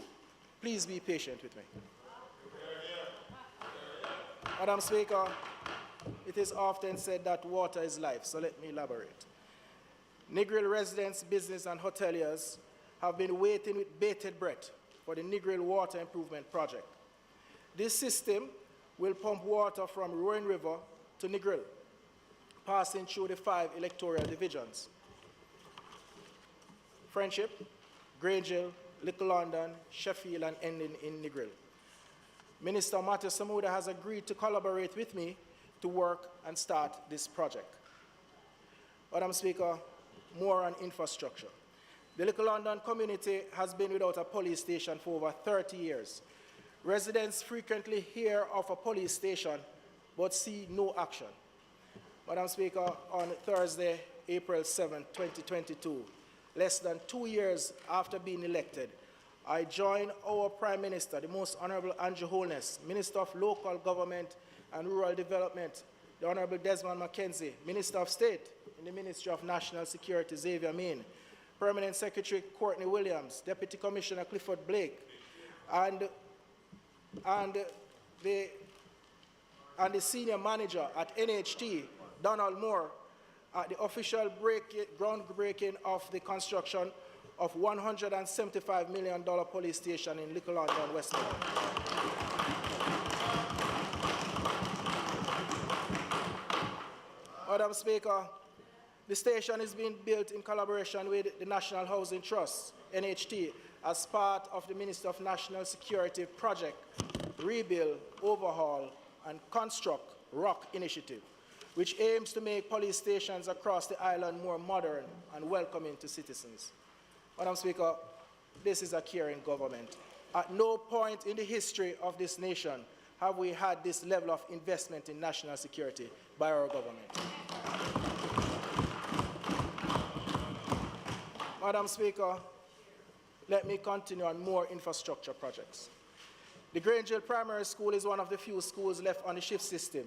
Please be patient with me. Madam Speaker, it is often said that water is life, so let me elaborate. Negril residents, business, and hoteliers have been waiting with bated breath for the Negril Water Improvement Project. This system will pump water from Rowan River to Negril, passing through the 5 electoral divisions: Friendship, Grange Hill, Little London, Sheffield, and ending in Negril. Minister Matthew Samuda has agreed to collaborate with me to work and start this project. Madam Speaker, more on infrastructure. The Little London community has been without a police station for over 30 years. Residents frequently hear of a police station but see no action. Madam Speaker, on Thursday, April 7, 2022, less than 2 years after being elected, I joined our Prime Minister, the Most Honourable Andrew Holness, Minister of Local Government and Rural Development, the Honourable Desmond Mackenzie, Minister of State in the Ministry of National Security, Xavier Main, Permanent Secretary Courtney Williams, Deputy Commissioner Clifford Blake, and the Senior Manager at NHT, Donald Moore, at the official groundbreaking of the construction of $175 million police station in Little London, Westmoreland. Madam Speaker, the station is being built in collaboration with the National Housing Trust, NHT, as part of the Minister of National Security project, Rebuild, Overhaul, and Construct ROC initiative, which aims to make police stations across the island more modern and welcoming to citizens. Madam Speaker, this is a caring government. At no point in the history of this nation have we had this level of investment in national security by our government. Madam Speaker, let me continue on more infrastructure projects. The Grange Hill Primary School is one of the few schools left on the shift system.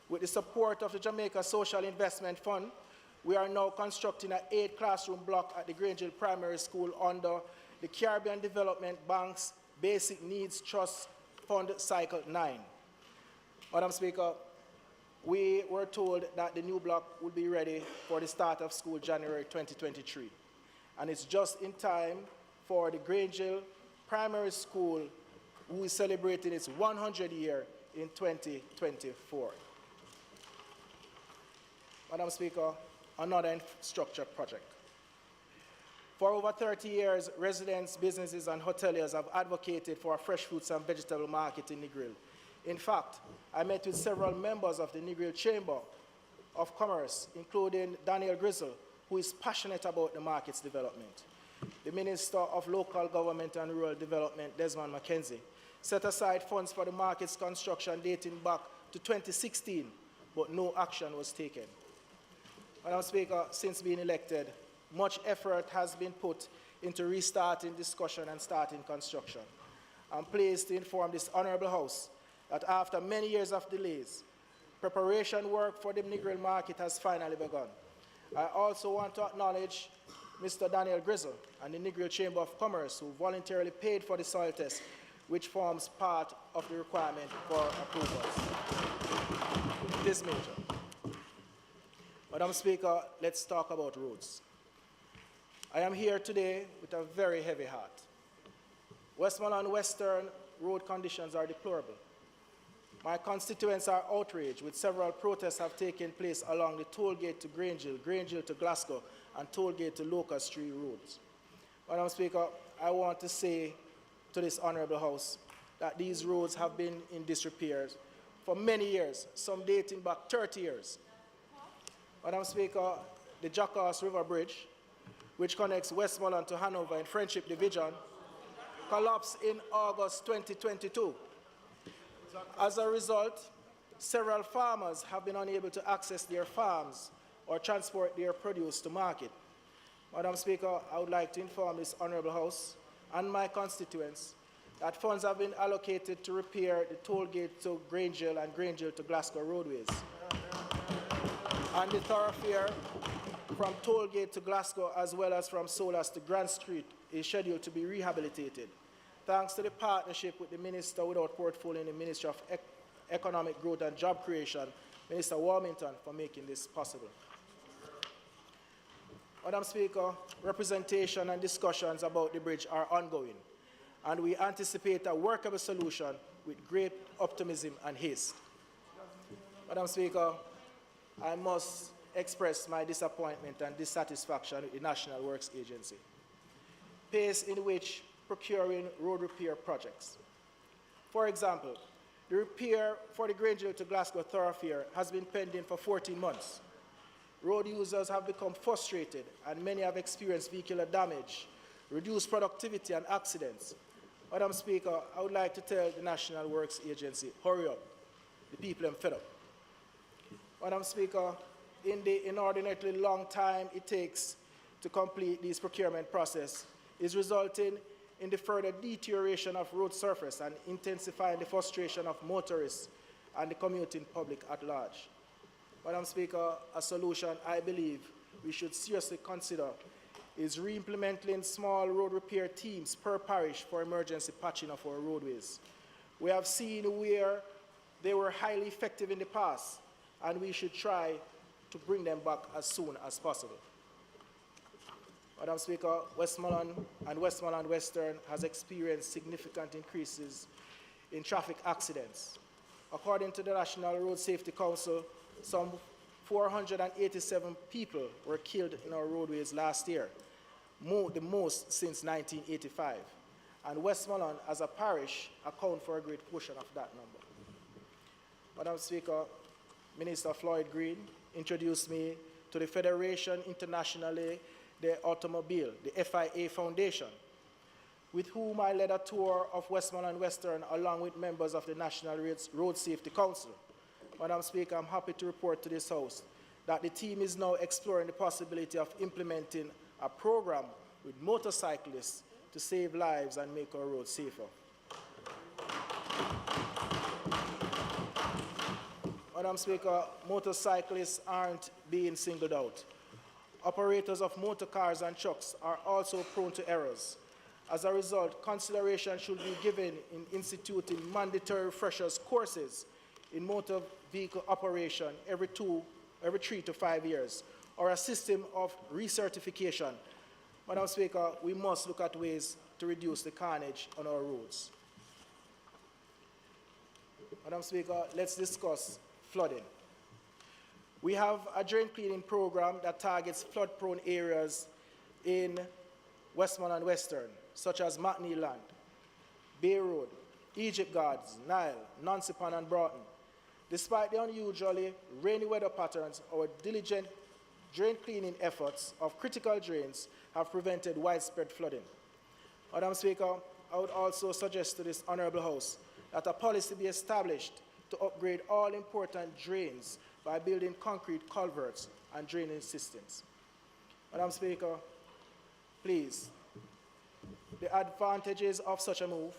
With the support of the Jamaica Social Investment Fund, we are now constructing an 8-classroom block at the Grange Hill Primary School under the Caribbean Development Bank's Basic Needs Trust Fund Cycle 9. Madam Speaker, we were told that the new block will be ready for the start of school January 2023. And it's just in time for the Grange Hill Primary School, who is celebrating its 100th year in 2024. Madam Speaker, another infrastructure project. For over 30 years, residents, businesses, and hoteliers have advocated for a fresh fruits and vegetable market in Negril. In fact, I met with several members of the Negril Chamber of Commerce, including Daniel Grizzle, who is passionate about the market's development. The Minister of Local Government and Rural Development, Desmond McKenzie, set aside funds for the market's construction dating back to 2016, but no action was taken. Madam Speaker, since being elected, much effort has been put into restarting discussion and starting construction. I'm pleased to inform this Honourable House that after many years of delays, preparation work for the Negril market has finally begun. I also want to acknowledge Mr. Daniel Grizzle and the Negril Chamber of Commerce, who voluntarily paid for the soil test, which forms part of the requirement for approvals. This measure. Madam Speaker, let's talk about roads. I am here today with a very heavy heart. Westmoreland Western road conditions are deplorable. My constituents are outraged, with several protests have taken place along the toll gate to Grange Hill to Glasgow, and toll gate to Locust Street roads. Madam Speaker, I want to say to this Honourable House that these roads have been in disrepair for many years, some dating back 30 years. Madam Speaker, the Jackass River Bridge, which connects Westmoreland to Hanover in Friendship Division, collapsed in August 2022. As a result, several farmers have been unable to access their farms or transport their produce to market. Madam Speaker, I would like to inform this Honourable House and my constituents that funds have been allocated to repair the toll gate to Grange Hill and Grange Hill to Glasgow roadways. And the thoroughfare from toll gate to Glasgow, as well as from Solas to Grand Street, is scheduled to be rehabilitated, thanks to the partnership with the Minister without portfolio in the Ministry of Economic Growth and Job Creation, Minister Warmington, for making this possible. Madam Speaker, representation and discussions about the bridge are ongoing, and we anticipate a workable solution with great optimism and haste. Madam Speaker, I must express my disappointment and dissatisfaction with the National Works Agency. Pace in which procuring road repair projects. For example, the repair for the Grange Hill to Glasgow thoroughfare has been pending for 14 months. Road users have become frustrated, and many have experienced vehicular damage, reduced productivity, and accidents. Madam Speaker, I would like to tell the National Works Agency, hurry up. The people are fed up. Madam Speaker, in the inordinately long time it takes to complete this procurement process is resulting in the further deterioration of road surface and intensifying the frustration of motorists and the commuting public at large. Madam Speaker, a solution I believe we should seriously consider is re-implementing small road repair teams per parish for emergency patching of our roadways. We have seen where they were highly effective in the past, and we should try to bring them back as soon as possible. Madam Speaker, Westmoreland and Westmoreland Western has experienced significant increases in traffic accidents. According to the National Road Safety Council, some 487 people were killed in our roadways last year, the most since 1985. And Westmoreland, as a parish, account for a great portion of that number. Madam Speaker, Minister Floyd Green introduced me to the Federation Internationale de Automobile, the FIA Foundation, with whom I led a tour of Westmoreland Western along with members of the National Road Safety Council. Madam Speaker, I'm happy to report to this House that the team is now exploring the possibility of implementing a program with motorcyclists to save lives and make our roads safer. Madam Speaker, motorcyclists aren't being singled out. Operators of motor cars and trucks are also prone to errors. As a result, consideration should be given in instituting mandatory refreshers courses in motor vehicle operation every 3 to 5 years, or a system of recertification. Madam Speaker, we must look at ways to reduce the carnage on our roads. Madam Speaker, let's discuss flooding. We have a drain cleaning program that targets flood-prone areas in Westmoreland Western, such as McNeil Land, Bay Road, Egypt Gardens, Nile, Nancypan, and Broughton. Despite the unusually rainy weather patterns, our diligent drain cleaning efforts of critical drains have prevented widespread flooding. Madam Speaker, I would also suggest to this Honourable House that a policy be established to upgrade all important drains by building concrete culverts and drainage systems. Madam Speaker, please, the advantages of such a move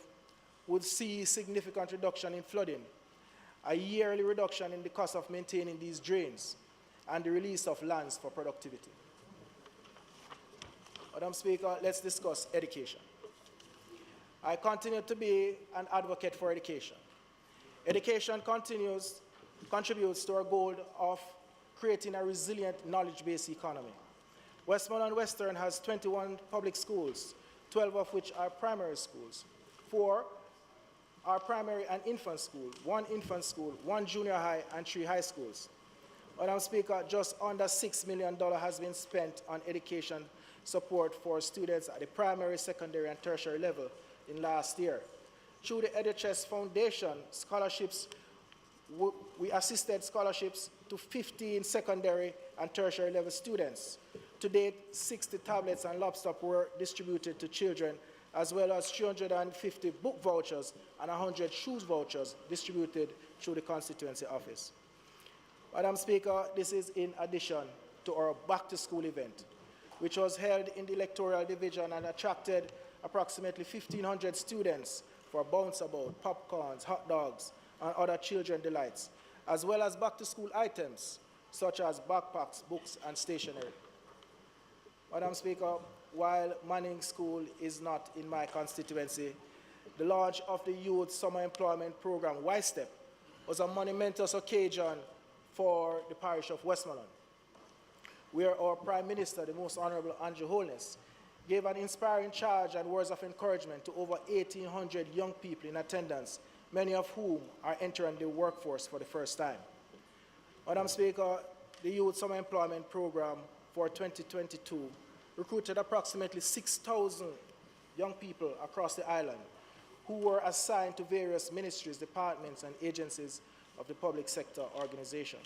would see significant reduction in flooding, a yearly reduction in the cost of maintaining these drains, and the release of lands for productivity. Madam Speaker, let's discuss education. I continue to be an advocate for education. Education contributes to our goal of creating a resilient knowledge-based economy. Westmoreland Western has 21 public schools, 12 of which are primary schools. 4 are primary and infant school, 1 infant school, 1 junior high, and 3 high schools. Madam Speaker, just under $6 million has been spent on education support for students at the primary, secondary, and tertiary level in last year. Through the EduChess Foundation, scholarships, we assisted scholarships to 15 secondary and tertiary level students. To date, 60 tablets and laptops were distributed to children, as well as 350 book vouchers and 100 shoes vouchers distributed through the Constituency office. Madam Speaker, this is in addition to our back-to-school event, which was held in the electoral division and attracted approximately 1,500 students for bounce-about, popcorns, hot dogs, and other children delights, as well as back-to-school items such as backpacks, books, and stationery. Madam Speaker, while Manning School is not in my constituency, the launch of the Youth Summer Employment Program, YSTEP, was a monumentous occasion for the parish of Westmoreland, where our Prime Minister, the Most Honourable Andrew Holness, gave an inspiring charge and words of encouragement to over 1,800 young people in attendance, many of whom are entering the workforce for the first time. Madam Speaker, the Youth Summer Employment Program for 2022 recruited approximately 6,000 young people across the island who were assigned to various ministries, departments, and agencies of the public sector organization.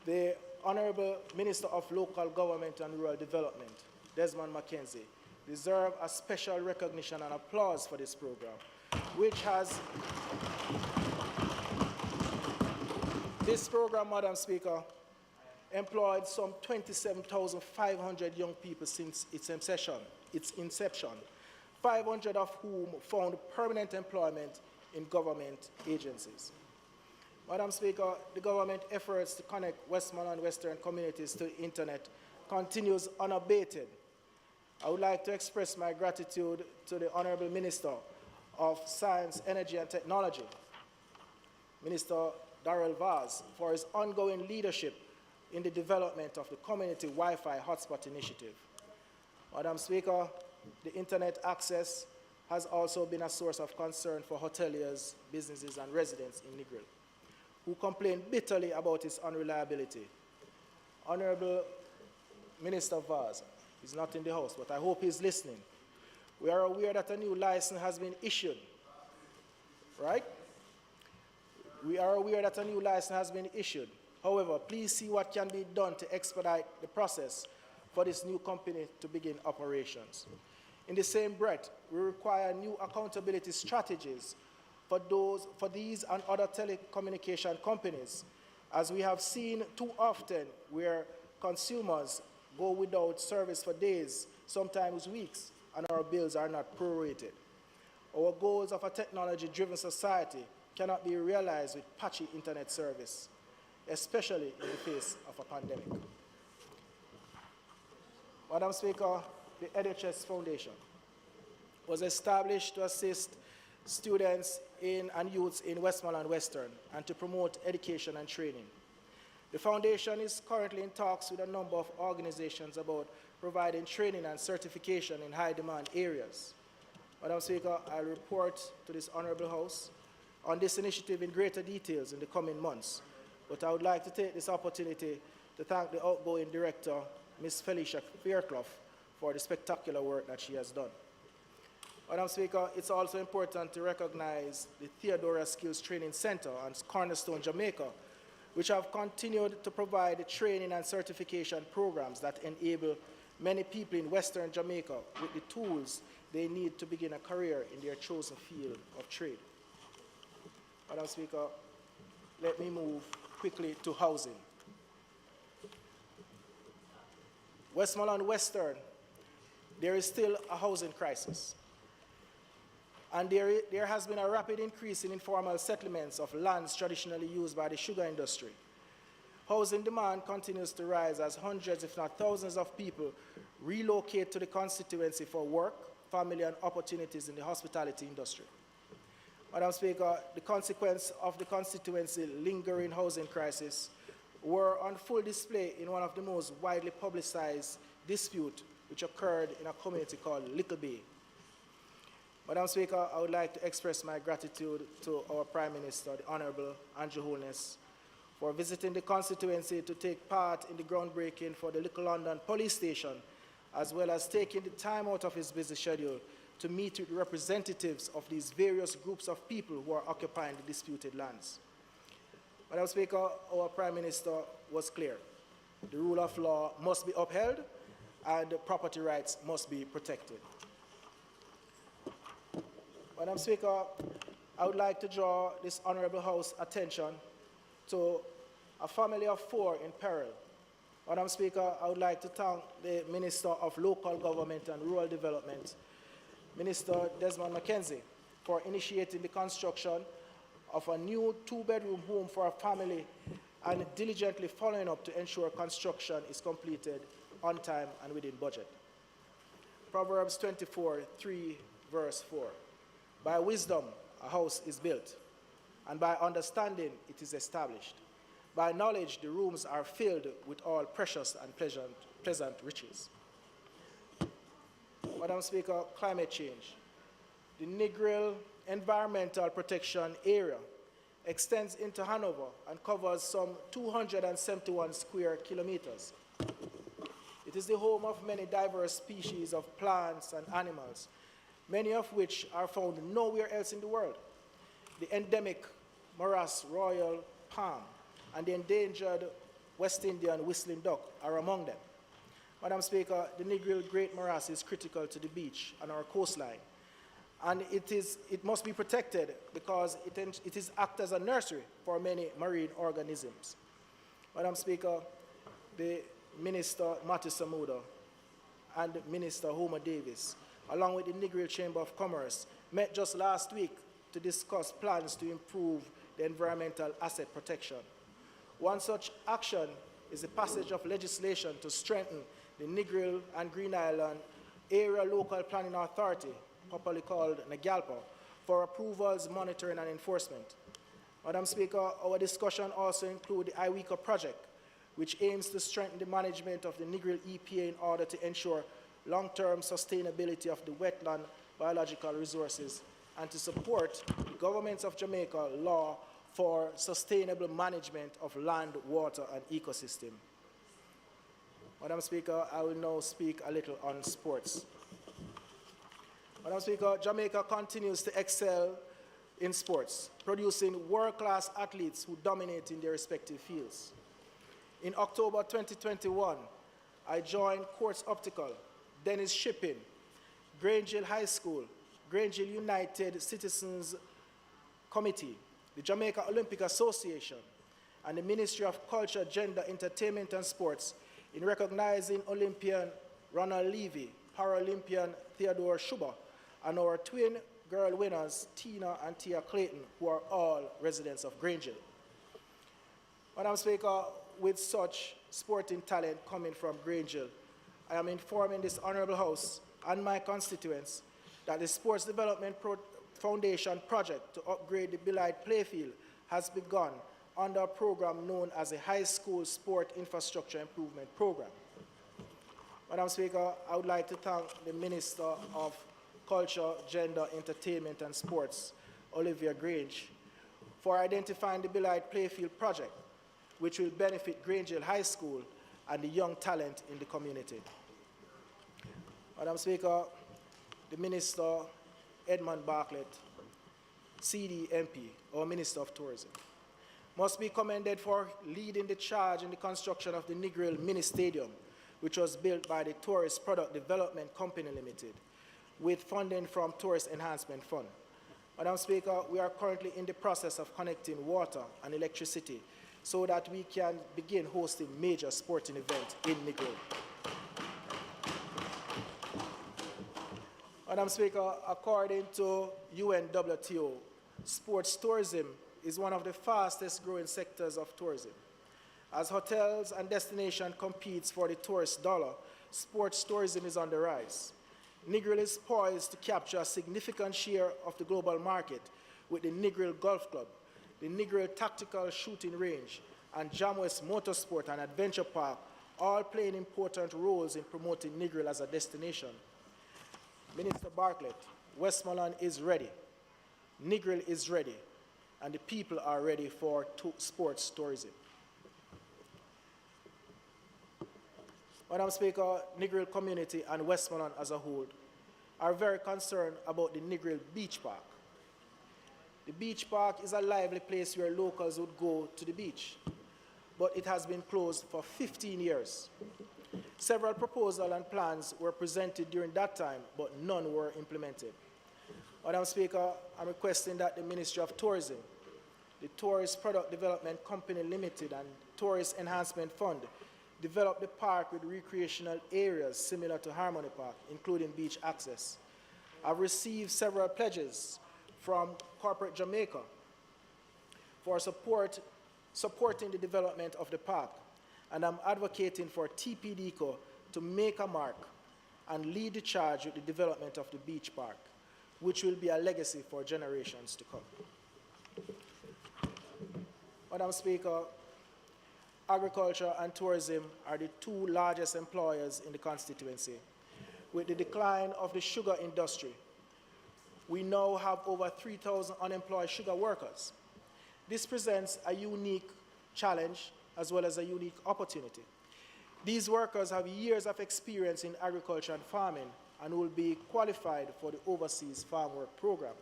The Honourable Minister of Local Government and Rural Development, Desmond Mackenzie, deserves a special recognition and applause for this program, which has this program, Madam Speaker, employed some 27,500 young people since its inception, 500 of whom found permanent employment in government agencies. Madam Speaker, the government efforts to connect Westmoreland Western communities to the internet continues unabated. I would like to express my gratitude to the Honourable Minister of Science, Energy and Technology, Minister Darrell Vaz, for his ongoing leadership in the development of the community Wi-Fi hotspot initiative. Madam Speaker, the internet access has also been a source of concern for hoteliers, businesses, and residents in Negril, who complain bitterly about its unreliability. Honorable Minister Vaz is not in the House, but I hope he's listening. We are aware that a new license has been issued, right? We are aware that a new license has been issued. However, please see what can be done to expedite the process for this new company to begin operations. In the same breath, we require new accountability strategies for these and other telecommunication companies, as we have seen too often where consumers go without service for days, sometimes weeks, and our bills are not prorated. Our goals of a technology-driven society cannot be realized with patchy internet service, especially in the face of a pandemic. Madam Speaker, the EduChess Foundation was established to assist students and youths in Westmoreland Western and to promote education and training. The foundation is currently in talks with a number of organizations about providing training and certification in high-demand areas. Madam Speaker, I'll report to this Honourable House on this initiative in greater details in the coming months, but I would like to take this opportunity to thank the outgoing director, Ms. Felicia Fairclough, for the spectacular work that she has done. Madam Speaker, it's also important to recognize the Theodora Skills Training Center and Cornerstone, Jamaica, which have continued to provide training and certification programs that enable many people in Western Jamaica with the tools they need to begin a career in their chosen field of trade. Madam Speaker, let me move quickly to housing. Westmoreland Western, there is still a housing crisis. And there has been a rapid increase in informal settlements of lands traditionally used by the sugar industry. Housing demand continues to rise as hundreds, if not thousands, of people relocate to the constituency for work, family, and opportunities in the hospitality industry. Madam Speaker, the consequence of the constituency lingering housing crisis were on full display in one of the most widely publicized disputes which occurred in a community called Little Bay. Madam Speaker, I would like to express my gratitude to our Prime Minister, the Honourable Andrew Holness, for visiting the constituency to take part in the groundbreaking for the Little London Police Station, as well as taking the time out of his busy schedule to meet with representatives of these various groups of people who are occupying the disputed lands. Madam Speaker, our Prime Minister was clear. The rule of law must be upheld and property rights must be protected. Madam Speaker, I would like to draw this Honourable House attention to a family of 4 in peril. Madam Speaker, I would like to thank the Minister of Local Government and Rural Development, Minister Desmond McKenzie, for initiating the construction of a new 2-bedroom home for a family and diligently following up to ensure construction is completed on time and within budget. Proverbs 24:3, verse 4. By wisdom, a house is built, and by understanding, it is established. By knowledge, the rooms are filled with all precious and pleasant riches. Madam Speaker, climate change. The Negril Environmental Protection Area extends into Hanover and covers some 271 square kilometers. It is the home of many diverse species of plants and animals, many of which are found nowhere else in the world. The endemic morass royal palm and the endangered West Indian whistling duck are among them. Madam Speaker, the Negril Great Morass is critical to the beach and our coastline, and it must be protected because it is act as a nursery for many marine organisms. Madam Speaker, the Minister Matthew Samuda and Minister Homer Davis, along with the Negril Chamber of Commerce, met just last week to discuss plans to improve the environmental asset protection. One such action is the passage of legislation to strengthen the Negril and Green Island Area Local Planning Authority, popularly called NEGALPA, for approvals, monitoring, and enforcement. Madam Speaker, our discussion also includes the IWECA project, which aims to strengthen the management of the Negril EPA in order to ensure long-term sustainability of the wetland biological resources and to support the government of Jamaica law for sustainable management of land, water, and ecosystem. Madam Speaker, I will now speak a little on sports. Madam Speaker, Jamaica continues to excel in sports, producing world-class athletes who dominate in their respective fields. In October 2021, I joined Quartz Optical, Dennis Shipping, Grange Hill High School, Grange Hill United Citizens Committee, the Jamaica Olympic Association, and the Ministry of Culture, Gender, Entertainment and Sports in recognizing Olympian Ronald Levy, Paralympian Theodore Schuber, and our twin girl winners, Tina and Tia Clayton, who are all residents of Grange Hill. Madam Speaker, with such sporting talent coming from Grange Hill, I am informing this Honourable House and my constituents that the Sports Development Foundation project to upgrade the Billite Playfield has begun under a program known as the High School Sport Infrastructure Improvement Program. Madam Speaker, I would like to thank the Minister of Culture, Gender, Entertainment and Sports, Olivia Grange, for identifying the Billite Playfield project, which will benefit Grange Hill High School and the young talent in the community. Madam Speaker, the Minister, Edmund Bartlett, CD MP, or Minister of Tourism, must be commended for leading the charge in the construction of the Negril Mini Stadium, which was built by the Tourist Product Development Company Limited, with funding from Tourist Enhancement Fund. Madam Speaker, we are currently in the process of connecting water and electricity so that we can begin hosting major sporting events in Negril. Madam Speaker, according to UNWTO, sports tourism is one of the fastest growing sectors of tourism. As hotels and destinations compete for the tourist dollar, sports tourism is on the rise. Negril is poised to capture a significant share of the global market with the Negril Golf Club, the Negril Tactical Shooting Range, and Jamwest Motorsport and Adventure Park, all playing important roles in promoting Negril as a destination. Minister Bartlett, Westmoreland is ready, Negril is ready, and the people are ready for sports tourism. Madam Speaker, Negril community and Westmoreland as a whole are very concerned about the Negril Beach Park. The beach park is a lively place where locals would go to the beach, but it has been closed for 15 years. Several proposals and plans were presented during that time, but none were implemented. Madam Speaker, I'm requesting that the Ministry of Tourism, the Tourist Product Development Company Limited, and Tourist Enhancement Fund develop the park with recreational areas similar to Harmony Park, including beach access. I've received several pledges from Corporate Jamaica for supporting the development of the park, and I'm advocating for TPDCO to make a mark and lead the charge with the development of the beach park, which will be a legacy for generations to come. Madam Speaker, agriculture and tourism are the two largest employers in the constituency. With the decline of the sugar industry, we now have over 3,000 unemployed sugar workers. This presents a unique challenge as well as a unique opportunity. These workers have years of experience in agriculture and farming and will be qualified for the Overseas Farm Work Program,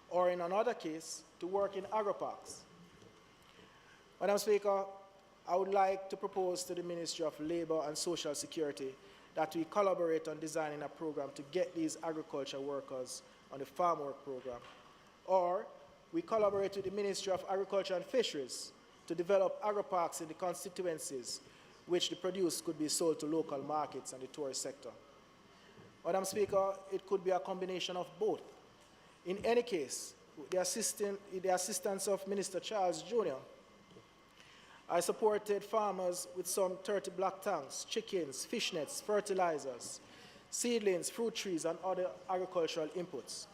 or in another case, to work in agri-parks. Madam Speaker, I would like to propose to the Ministry of Labour and Social Security that we collaborate on designing a program to get these agriculture workers on the Farm Work Program, or we collaborate with the Ministry of Agriculture and Fisheries to develop agri-parks in the constituencies which the produce could be sold to local markets and the tourist sector. Madam Speaker, it could be a combination of both. In any case, with the assistance of Minister Charles Jr., I supported farmers with some 30 black tanks, chickens, fishnets, fertilizers, seedlings, fruit trees, and other agricultural inputs.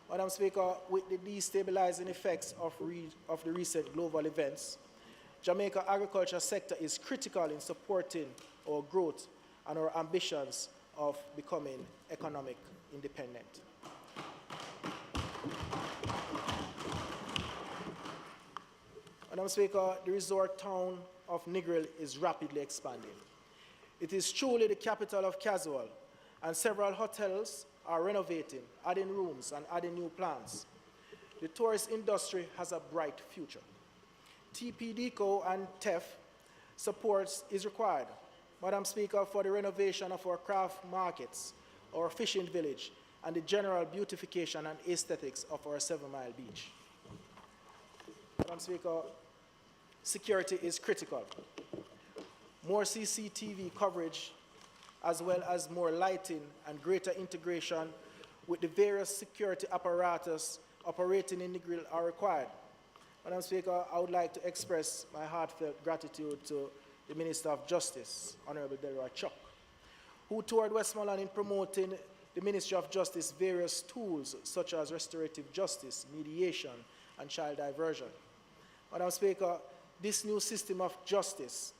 Madam Speaker, with the destabilizing effects of the recent global events, Jamaica agriculture sector is critical in supporting our growth and our ambitions of becoming economic independent. Madam Speaker, the resort town of Negril is rapidly expanding. It is truly the capital of casual, and several hotels are renovating, adding rooms and adding new plans. The tourist industry has a bright future. TPDCO and TEF supports is required, Madam Speaker, for the renovation of our craft markets, our fishing village, and the general beautification and aesthetics of our 7 Mile Beach. Madam Speaker, security is critical. More CCTV coverage, as well as more lighting and greater integration with the various security apparatus operating in the grill are required. Madam Speaker, I would like to express my heartfelt gratitude to the Minister of Justice, Honorable Delroy Chuck, who toured Westmoreland in promoting the Ministry of Justice various tools such as restorative justice, mediation, and child diversion. Madam Speaker, this new system of justice,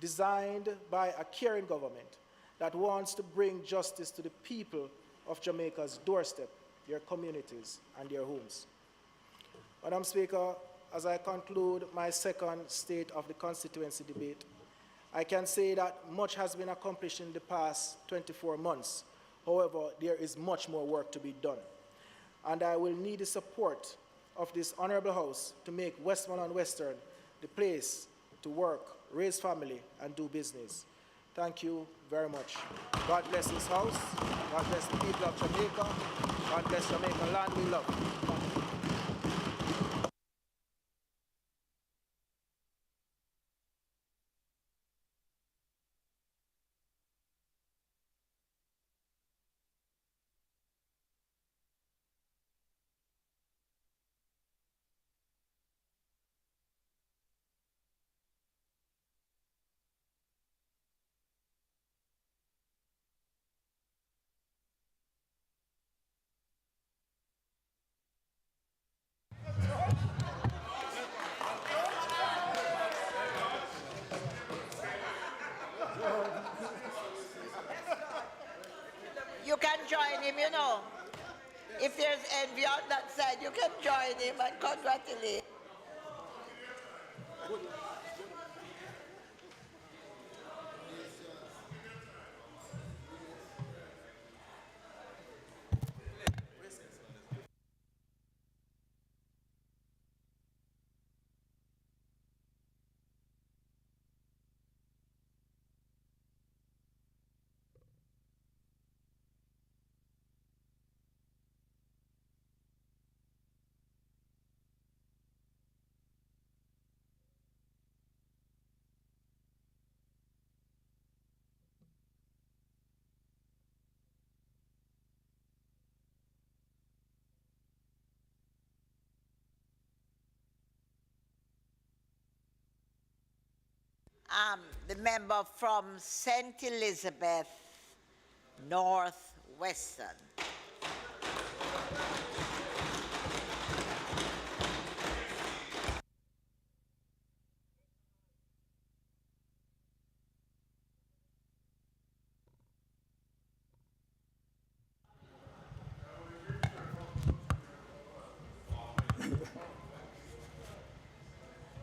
designed by a caring government that wants to bring justice to the people of Jamaica's doorstep, their communities, and their homes. Madam Speaker, as I conclude my second State of the Constituency debate, I can say that much has been accomplished in the past 24 months. However, there is much more work to be done. And I will need the support of this Honourable House to make Westmoreland Western the place to work, raise family, and do business. Thank you very much. God bless this House. God bless the people of Jamaica. God bless Jamaican land we love. Thank you. You can join him, you know. If there's envy on that side, you can join him and congratulate. The member from St. Elizabeth, North Western.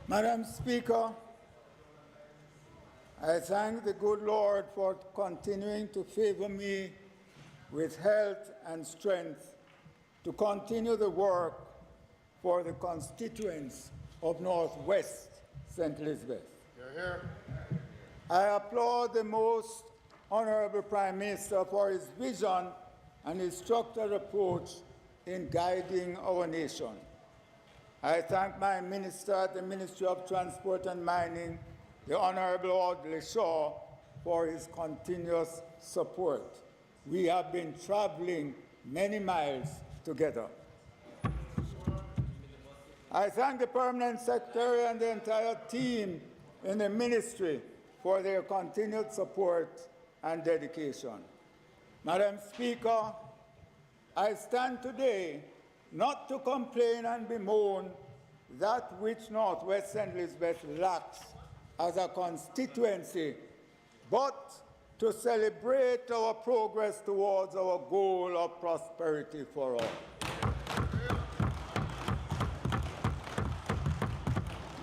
Madam Speaker, I thank the good Lord for continuing to favor me with health and strength to continue the work for the constituents of Northwest St. Elizabeth. Hear, hear. I applaud the most Honorable Prime Minister for his vision and his structured approach in guiding our nation. I thank my minister at the Ministry of Transport and Mining, the Honorable Audley Shaw, for his continuous support. We have been traveling many miles together. I thank the Permanent Secretary and the entire team in the ministry for their continued support and dedication. Madam Speaker, I stand today not to complain and bemoan, that which Northwest St. Elizabeth lacks as a constituency, but to celebrate our progress towards our goal of prosperity for all.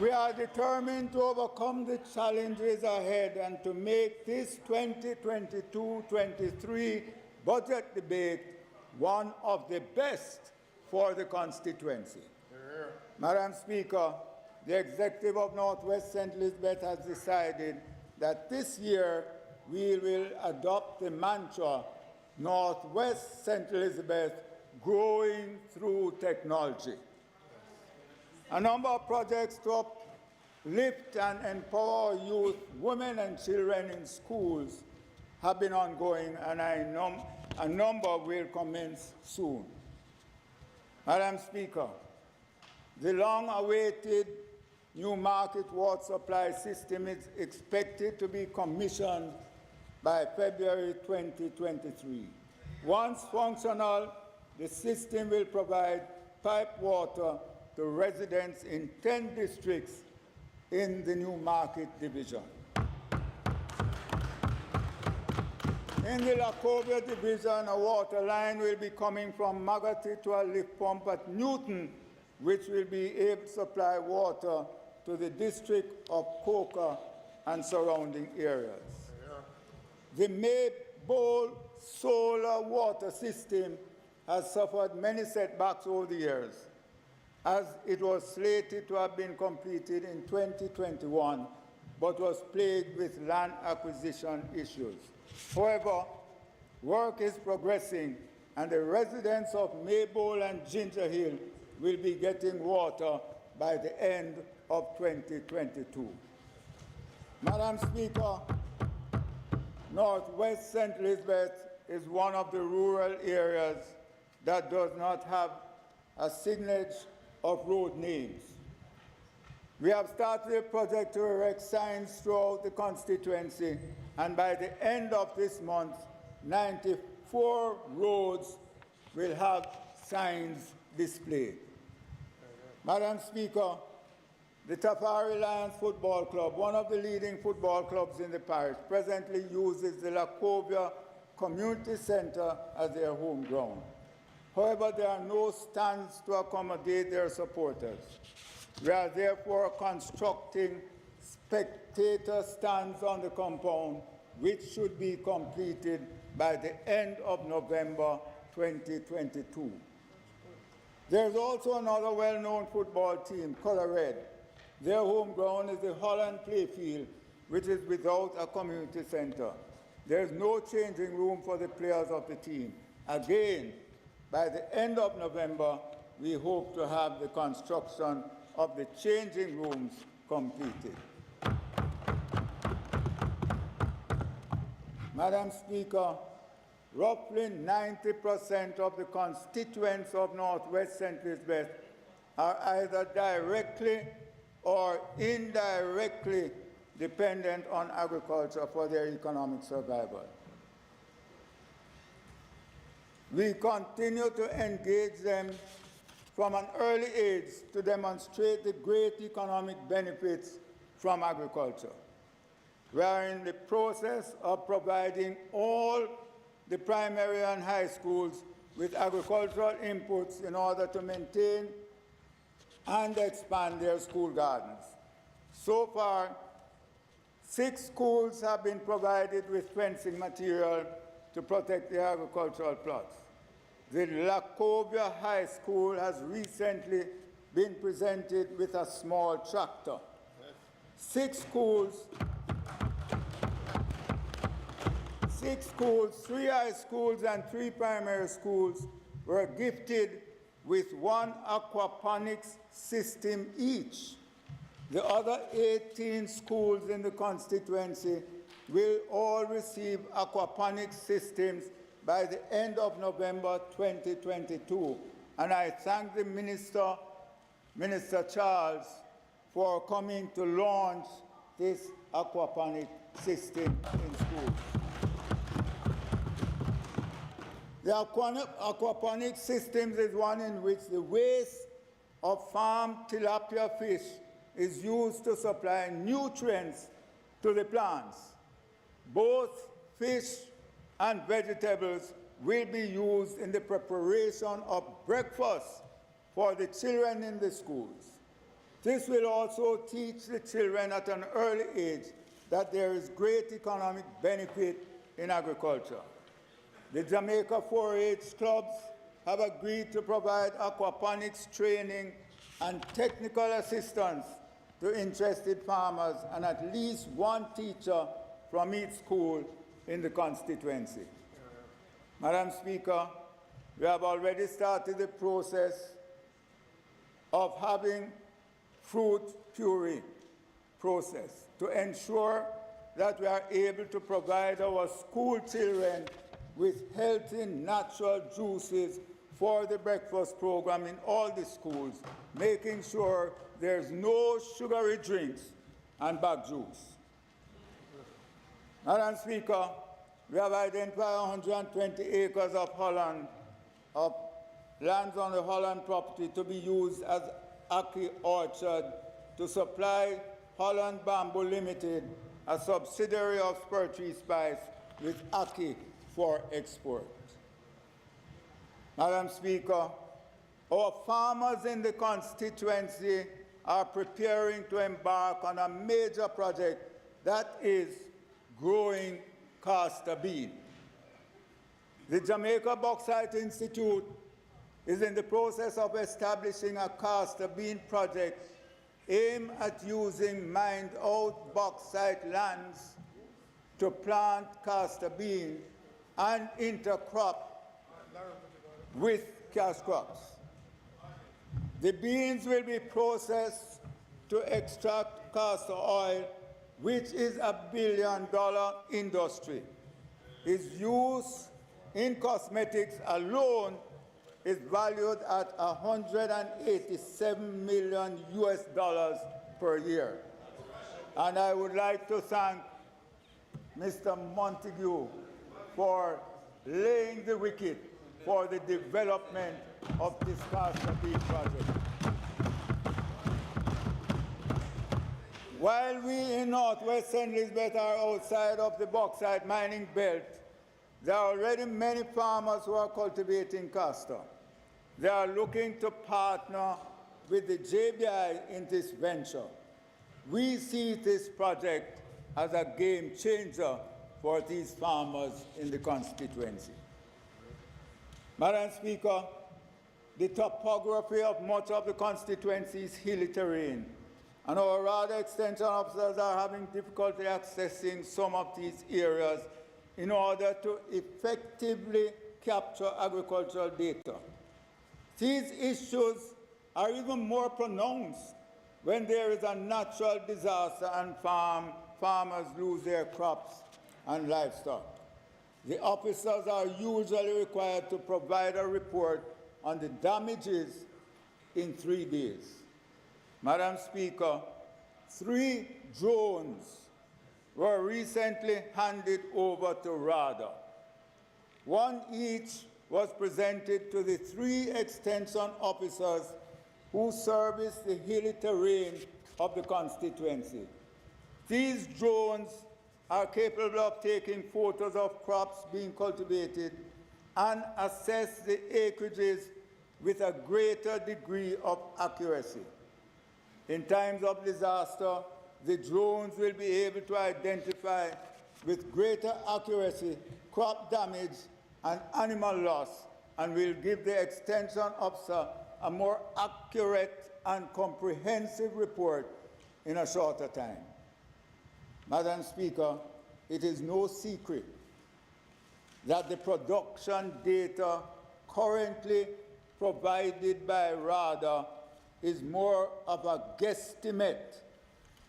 We are determined to overcome the challenges ahead and to make this 2022-23 budget debate one of the best for the constituency. Madam Speaker, the executive of Northwest St. Elizabeth has decided that this year we will adopt the mantra, Northwest St. Elizabeth, growing through technology. A number of projects to uplift and empower youth, women and children in schools have been ongoing, and a number will commence soon. Madam Speaker, the long-awaited new market water supply system is expected to be commissioned by February 2023. Once functional, the system will provide pipe water to residents in 10 districts in the new market division. In the Lacobia division, a water line will be coming from Magati to a lift pump at Newton, which will be able to supply water to the district of Coca and surrounding areas. The Maybole solar water system has suffered many setbacks over the years, as it was slated to have been completed in 2021, but was plagued with land acquisition issues. However, work is progressing, and the residents of Maybole and Ginger Hill will be getting water by the end of 2022. Madam Speaker, Northwest St. Elizabeth is one of the rural areas that does not have a signage of road names. We have started a project to erect signs throughout the constituency, and by the end of this month, 94 roads will have signs displayed. Madam Speaker, the Tafari Lions Football Club, one of the leading football clubs in the parish, presently uses the Lacobia Community Center as their home ground. However, there are no stands to accommodate their supporters. We are therefore constructing spectator stands on the compound, which should be completed by the end of November 2022. There's also another well-known football team, Color Red. Their home ground is the Holland Playfield, which is without a community center. There's no changing room for the players of the team. Again, by the end of November, we hope to have the construction of the changing rooms completed. Madam Speaker, roughly 90% of the constituents of Northwest St. Elizabeth are either directly or indirectly dependent on agriculture for their economic survival. We continue to engage them from an early age to demonstrate the great economic benefits from agriculture. We are in the process of providing all the primary and high schools with agricultural inputs in order to maintain and expand their school gardens. So far, 6 schools have been provided with fencing material to protect the agricultural plots. The Lacobia High School has recently been presented with a small tractor. 6 schools, 3 high schools and 3 primary schools were gifted with 1 aquaponics system each. The other 18 schools in the constituency will all receive aquaponics systems by the end of November 2022. And I thank the Minister, Minister Charles, for coming to launch this aquaponic system in schools. The aquaponic systems is one in which the waste of farmed tilapia fish is used to supply nutrients to the plants. Both fish and vegetables will be used in the preparation of breakfast for the children in the schools. This will also teach the children at an early age that there is great economic benefit in agriculture. The Jamaica 4-H clubs have agreed to provide aquaponics training and technical assistance to interested farmers and at least one teacher from each school in the constituency. Madam Speaker, we have already started the process of having fruit puree process to ensure that we are able to provide our school children with healthy natural juices for the breakfast program in all the schools, making sure there's no sugary drinks and bag juice. Madam Speaker, we have identified 120 acres of Holland, of lands on the Holland property to be used as Aki orchard to supply Holland Bamboo Limited, a subsidiary of Spur Tree Spice, with Aki for export. Madam Speaker, our farmers in the constituency are preparing to embark on a major project that is growing castor bean. The Jamaica Bauxite Institute is in the process of establishing a castor bean project aimed at using mined-out bauxite lands to plant castor bean and intercrop with cash crops. The beans will be processed to extract castor oil, which is a billion-dollar industry. Its use in cosmetics alone is valued at $187 million per year. And I would like to thank Mr. Montague for laying the wicket for the development of this castor bean project. While we in Northwest St. Elizabeth are outside of the bauxite mining belt, there are already many farmers who are cultivating castor. They are looking to partner with the JBI in this venture. We see this project as a game changer for these farmers in the constituency. Madam Speaker, the topography of much of the constituency is hilly terrain, and our RADA extension officers are having difficulty accessing some of these areas in order to effectively capture agricultural data. These issues are even more pronounced when there is a natural disaster and farmers lose their crops and livestock. The officers are usually required to provide a report on the damages in 3 days. Madam Speaker, 3 drones were recently handed over to RADA. 1 each was presented to the 3 extension officers who service the hilly terrain of the constituency. These drones are capable of taking photos of crops being cultivated and assess the acreages with a greater degree of accuracy. In times of disaster, the drones will be able to identify with greater accuracy crop damage and animal loss, and will give the extension officer a more accurate and comprehensive report in a shorter time. Madam Speaker, it is no secret that the production data currently provided by RADA is more of a guesstimate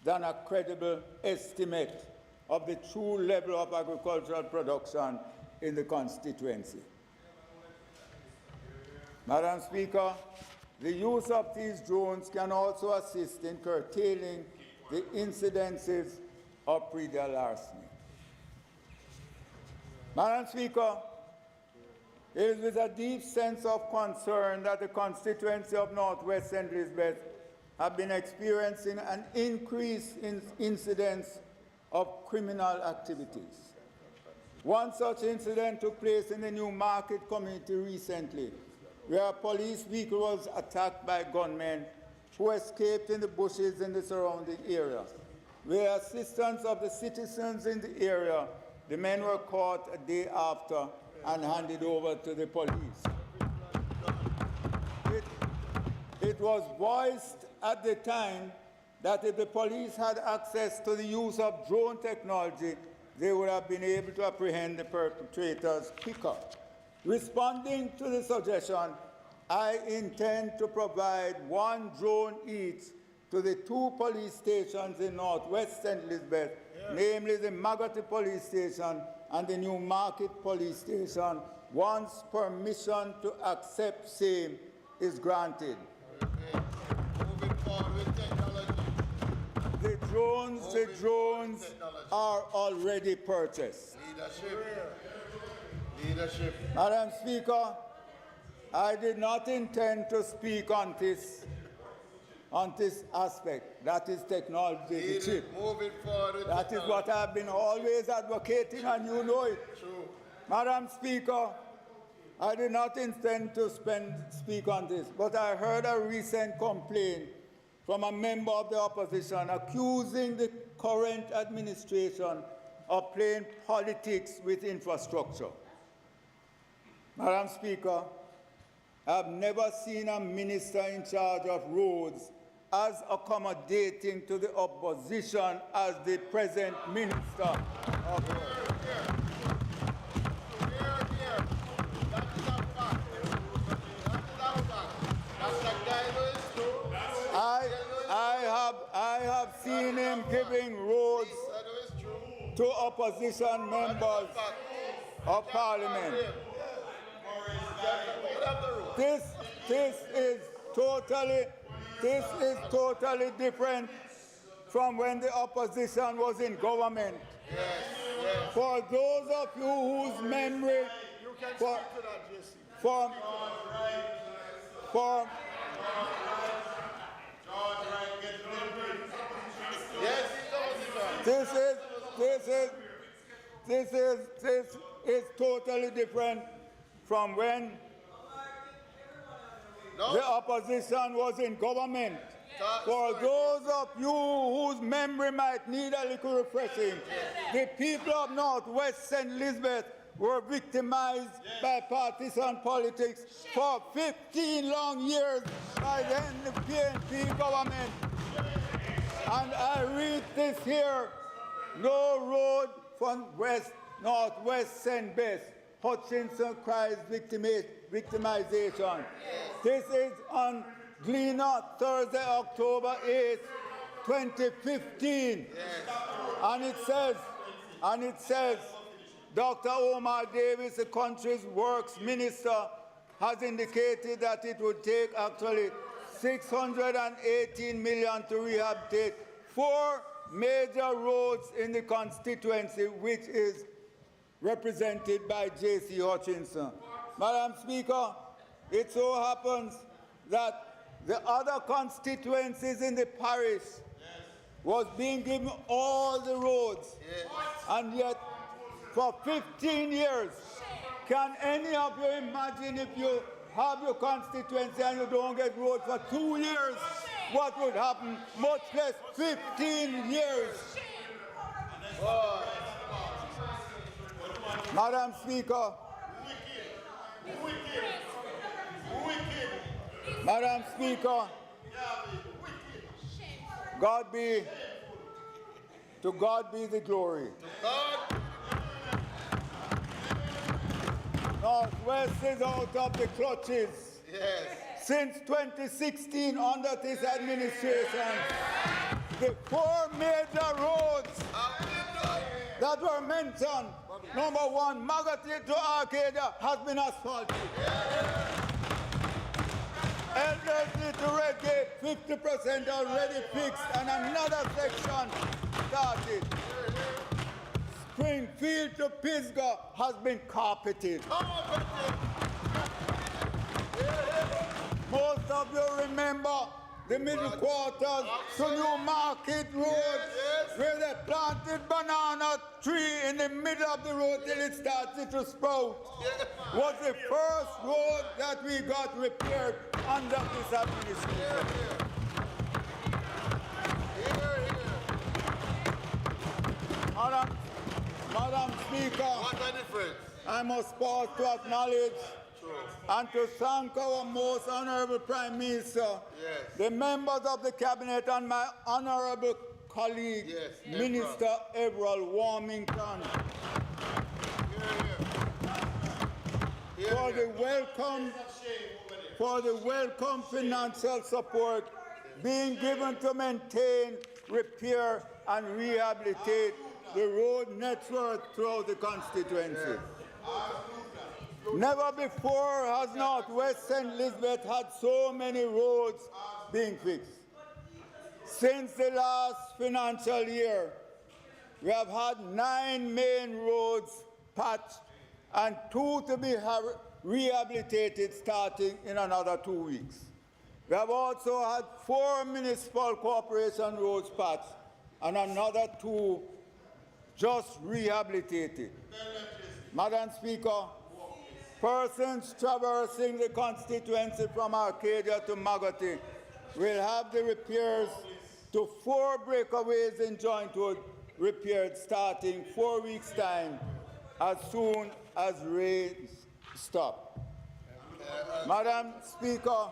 than a credible estimate of the true level of agricultural production in the constituency. Madam Speaker, the use of these drones can also assist in curtailing the incidences of predial larceny. Madam Speaker, It is with a deep sense of concern that the constituency of Northwest St. Elizabeth have been experiencing an increase in incidents of criminal activities. One such incident took place in the New Market community recently, where a police vehicle was attacked by gunmen who escaped in the bushes in the surrounding area. With the assistance of the citizens in the area, the men were caught a day after and handed over to the police. It was voiced at the time that if the police had access to the use of drone technology, they would have been able to apprehend the perpetrators quicker. Responding to the suggestion, I intend to provide one drone each to the 2 police stations in Northwest St. Elizabeth, namely the Magotty Police Station and the New Market Police Station, once permission to accept same is granted. Moving forward with technology. The drones are already purchased. Leadership. Madam Speaker, I did not intend to speak on this aspect. That is technology, the chip. Moving forward. That is what I've been always advocating, and you know it. True. Madam Speaker, I did not intend to speak on this, but I heard a recent complaint from a member of the opposition accusing the current administration of playing politics with infrastructure. Madam Speaker, I've never seen a minister in charge of roads as accommodating to the opposition as the present minister of roads. I have seen him giving roads to opposition members of parliament. This is totally different from when the opposition was in government. For those of you whose memory this is totally different from when the opposition was in government. For those of you whose memory might need a little refreshing, the people of Northwest St. Elizabeth were victimized by partisan politics for 15 long years by then the PNP government. And I read this here: no road from Northwest St. Bess. Hutchinson cries victimization. This is on Gleaner, Thursday, October 8th, 2015. And it says, Dr. Omar Davis, the country's works minister, has indicated that it would take actually $618 million to rehabilitate 4 major roads in the constituency, which is represented by J.C. Hutchinson. Madam Speaker, it so happens that the other constituencies in the parish was being given all the roads, and yet for 15 years, can any of you imagine if you have your constituency and you don't get roads for 2 years, what would happen? Much less 15 years. Madam Speaker, Madam Speaker, to God be the glory. Northwest is out of the clutches. Since 2016, under this administration, the 4 major roads that were mentioned, number 1, Magotty to Arcadia, has been asphalted. Eldersley to Redgate, 50% already fixed, and another section started. Springfield to Pisgah has been carpeted. Most of you remember the middle quarters to New Market Road, where they planted banana tree in the middle of the road till it started to sprout. Was the first road that we got repaired under this administration. Madam Speaker, what a difference. I must pause to acknowledge and to thank our most honorable Prime Minister, the members of the Cabinet, and my honorable colleague, Minister Everald Warmington, for the welcome financial support being given to maintain, repair, and rehabilitate the road network throughout the constituency. Never before has Northwest St. Elizabeth had so many roads being fixed. Since the last financial year, we have had 9 main roads patched and 2 to be rehabilitated starting in another 2 weeks. We have also had 4 municipal corporation roads patched and another 2 just rehabilitated. Madam Speaker, persons traversing the constituency from Arcadia to Magotty will have the repairs to 4 breakaways in Joint Road repaired starting 4 weeks' time as soon as rains stop. Madam Speaker,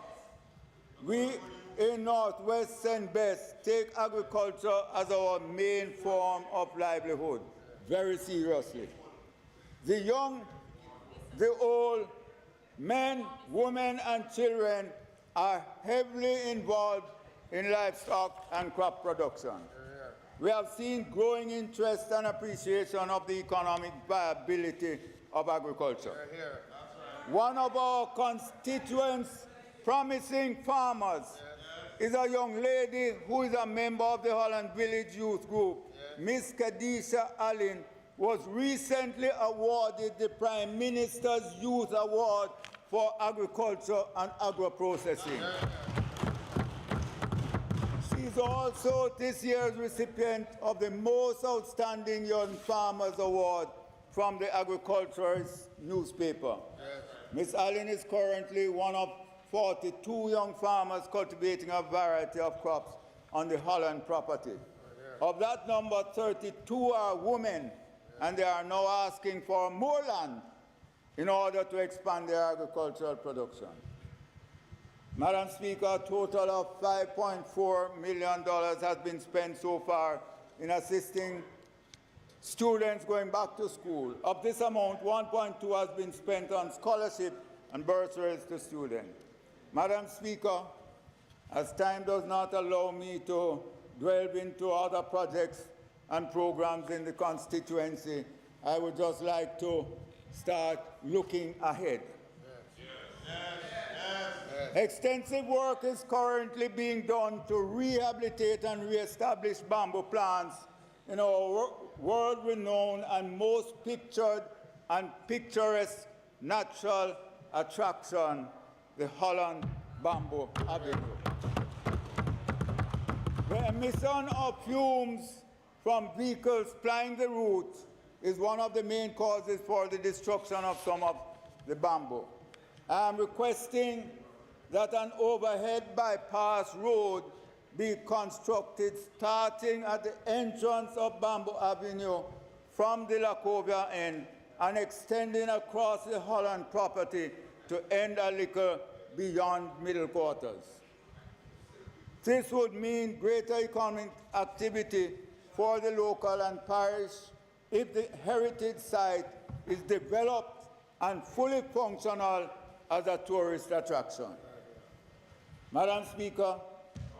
we in Northwest St. Bess take agriculture as our main form of livelihood very seriously. The young, the old, men, women, and children are heavily involved in livestock and crop production. We have seen growing interest and appreciation of the economic viability of agriculture. One of our constituents' promising farmers is a young lady who is a member of the Holland Village Youth Group. Miss Kadisha Allen was recently awarded the Prime Minister's Youth Award for Agriculture and Agro-Processing. She's also this year's recipient of the Most Outstanding Young Farmers Award from the Agriculturist newspaper. Ms. Allen is currently one of 42 young farmers cultivating a variety of crops on the Holland property. Of that number, 32 are women, and they are now asking for more land in order to expand their agricultural production. Madam Speaker, a total of $5.4 million has been spent so far in assisting students going back to school. Of this amount, 1.2 has been spent on scholarship and bursaries to students. Madam Speaker, as time does not allow me to delve into other projects and programs in the constituency, I would just like to start looking ahead. Extensive work is currently being done to rehabilitate and reestablish bamboo plants in our world-renowned and most pictured and picturesque natural attraction, the Holland Bamboo Avenue. The emission of fumes from vehicles plying the route is one of the main causes for the destruction of some of the bamboo. I am requesting that an overhead bypass road be constructed starting at the entrance of Bamboo Avenue from the Lacovia end and extending across the Holland property to end a little beyond middle quarters. This would mean greater economic activity for the local and parish if the heritage site is developed and fully functional as a tourist attraction. Madam Speaker,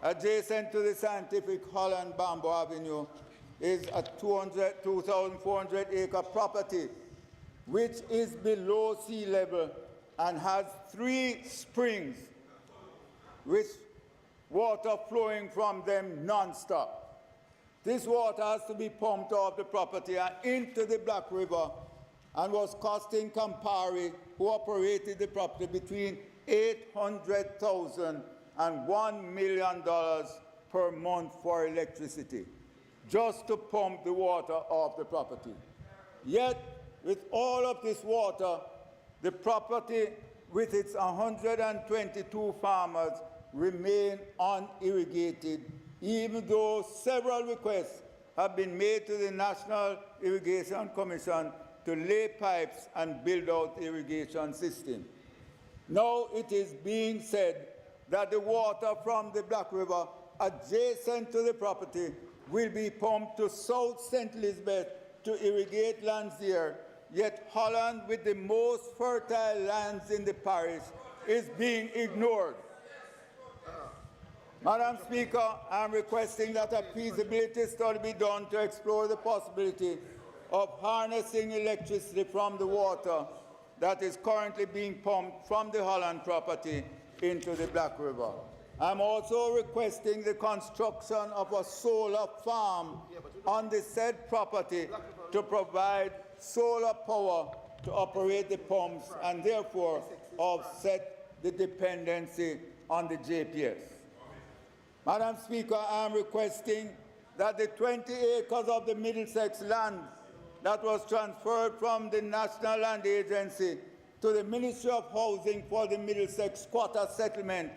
adjacent to the scientific Holland Bamboo Avenue is a 2,400-acre property which is below sea level and has 3 springs with water flowing from them non-stop. This water has to be pumped off the property and into the Black River and was costing Campari, who operated the property, between $800,000 and $1 million per month for electricity, just to pump the water off the property. Yet, with all of this water, the property with its 122 farmers remain unirrigated, even though several requests have been made to the National Irrigation Commission to lay pipes and build out irrigation system. Now it is being said that the water from the Black River adjacent to the property will be pumped to South St. Elizabeth to irrigate lands there, yet Holland, with the most fertile lands in the parish, is being ignored. Madam Speaker, I am requesting that a feasibility study be done to explore the possibility of harnessing electricity from the water that is currently being pumped from the Holland property into the Black River. I'm also requesting the construction of a solar farm on the said property to provide solar power to operate the pumps and therefore offset the dependency on the JPS. Madam Speaker, I am requesting that the 20 acres of the Middlesex land that was transferred from the National Land Agency to the Ministry of Housing for the Middlesex squatter settlement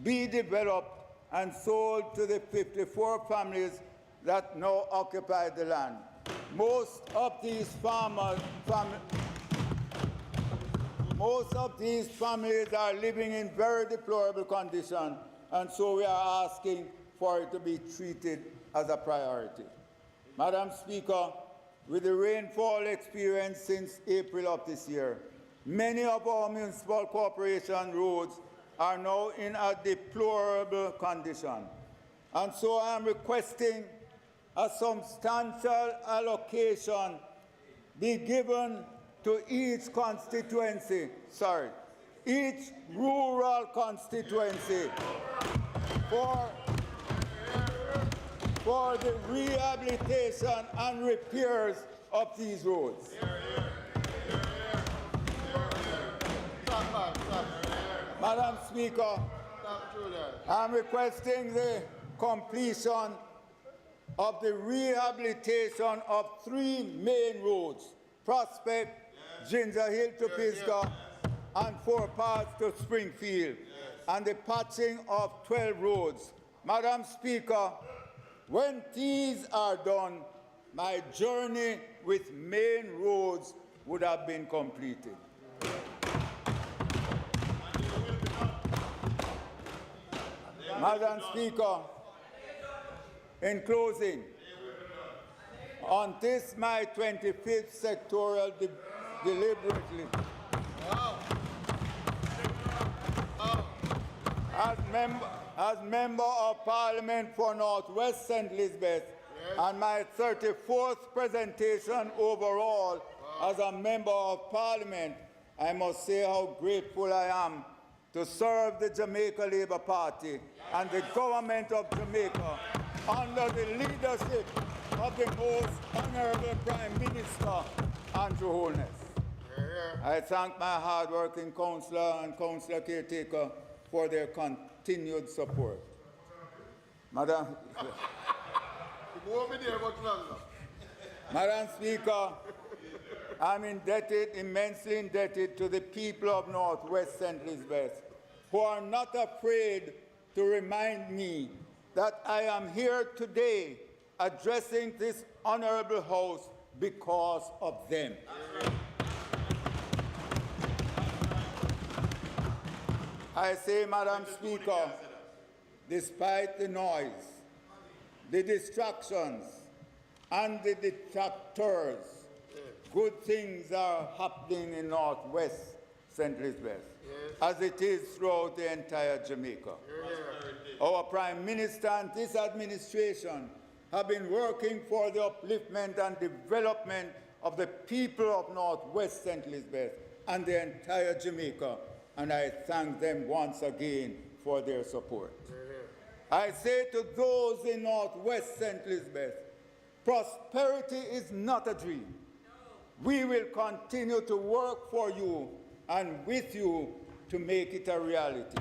be developed and sold to the 54 families that now occupy the land. Most of these families are living in very deplorable condition, and so we are asking for it to be treated as a priority. Madam Speaker, with the rainfall experienced since April of this year, many of our municipal corporation roads are now in a deplorable condition. And so I am requesting a substantial allocation be given to each constituency, each rural constituency for the rehabilitation and repairs of these roads. Madam Speaker, I'm requesting the completion of the rehabilitation of 3 main roads, Prospect, Ginger Hill to Pisgah, and 4 parts to Springfield, and the patching of 12 roads. Madam Speaker, when these are done, my journey with main roads would have been completed. Madam Speaker, in closing, on this my 25th sectorial deliberately, as member of Parliament for Northwest St. Elizabeth, and my 34th presentation overall as a member of Parliament, I must say how grateful I am to serve the Jamaica Labour Party and the government of Jamaica under the leadership of the most Honourable Prime Minister, Andrew Holness. I thank my hard-working councillor and councillor caretaker for their continued support. Madam Speaker, I'm immensely indebted to the people of Northwest St. Elizabeth, who are not afraid to remind me that I am here today addressing this honourable House because of them. I say, Madam Speaker, despite the noise, the distractions, and the detractors, good things are happening in Northwest St. Elizabeth, as it is throughout the entire Jamaica. Our Prime Minister and this administration have been working for the upliftment and development of the people of Northwest St. Elizabeth and the entire Jamaica, and I thank them once again for their support. I say to those in Northwest St. Elizabeth, prosperity is not a dream. We will continue to work for you and with you to make it a reality.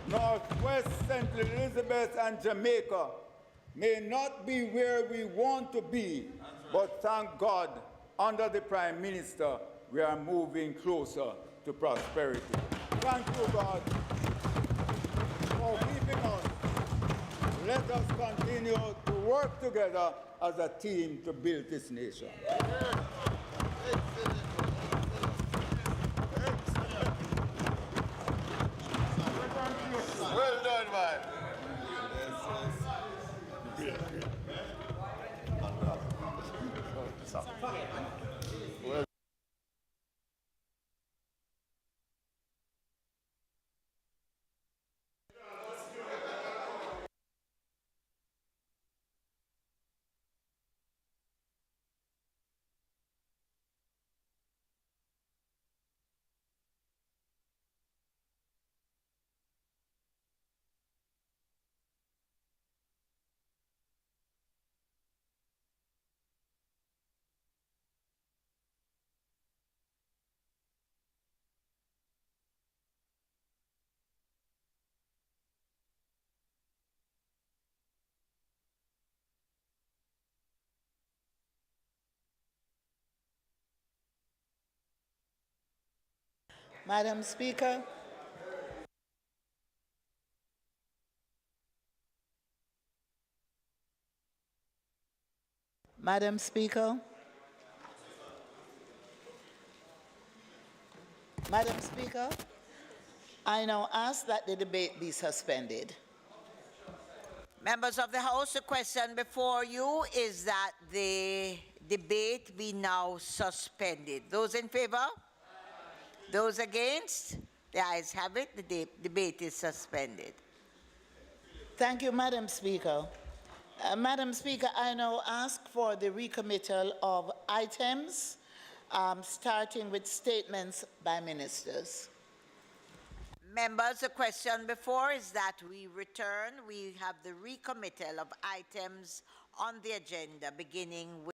Northwest St. Elizabeth and Jamaica may not be where we want to be, but thank God, under the Prime Minister, we are moving closer to prosperity. Thank you, God, for keeping us. Let us continue to work together as a team to build this nation. Well done, man. Madam Speaker. Madam Speaker. Madam Speaker, I now ask that the debate be suspended. Members of the House, the question before you is that the debate be now suspended. Those in favor? Those against? The ayes have it. The debate is suspended. Thank you, Madam Speaker. Madam Speaker, I now ask for the recommittal of items, starting with statements by ministers. Members, the question before is that we return. We have the recommittal of items on the agenda, beginning with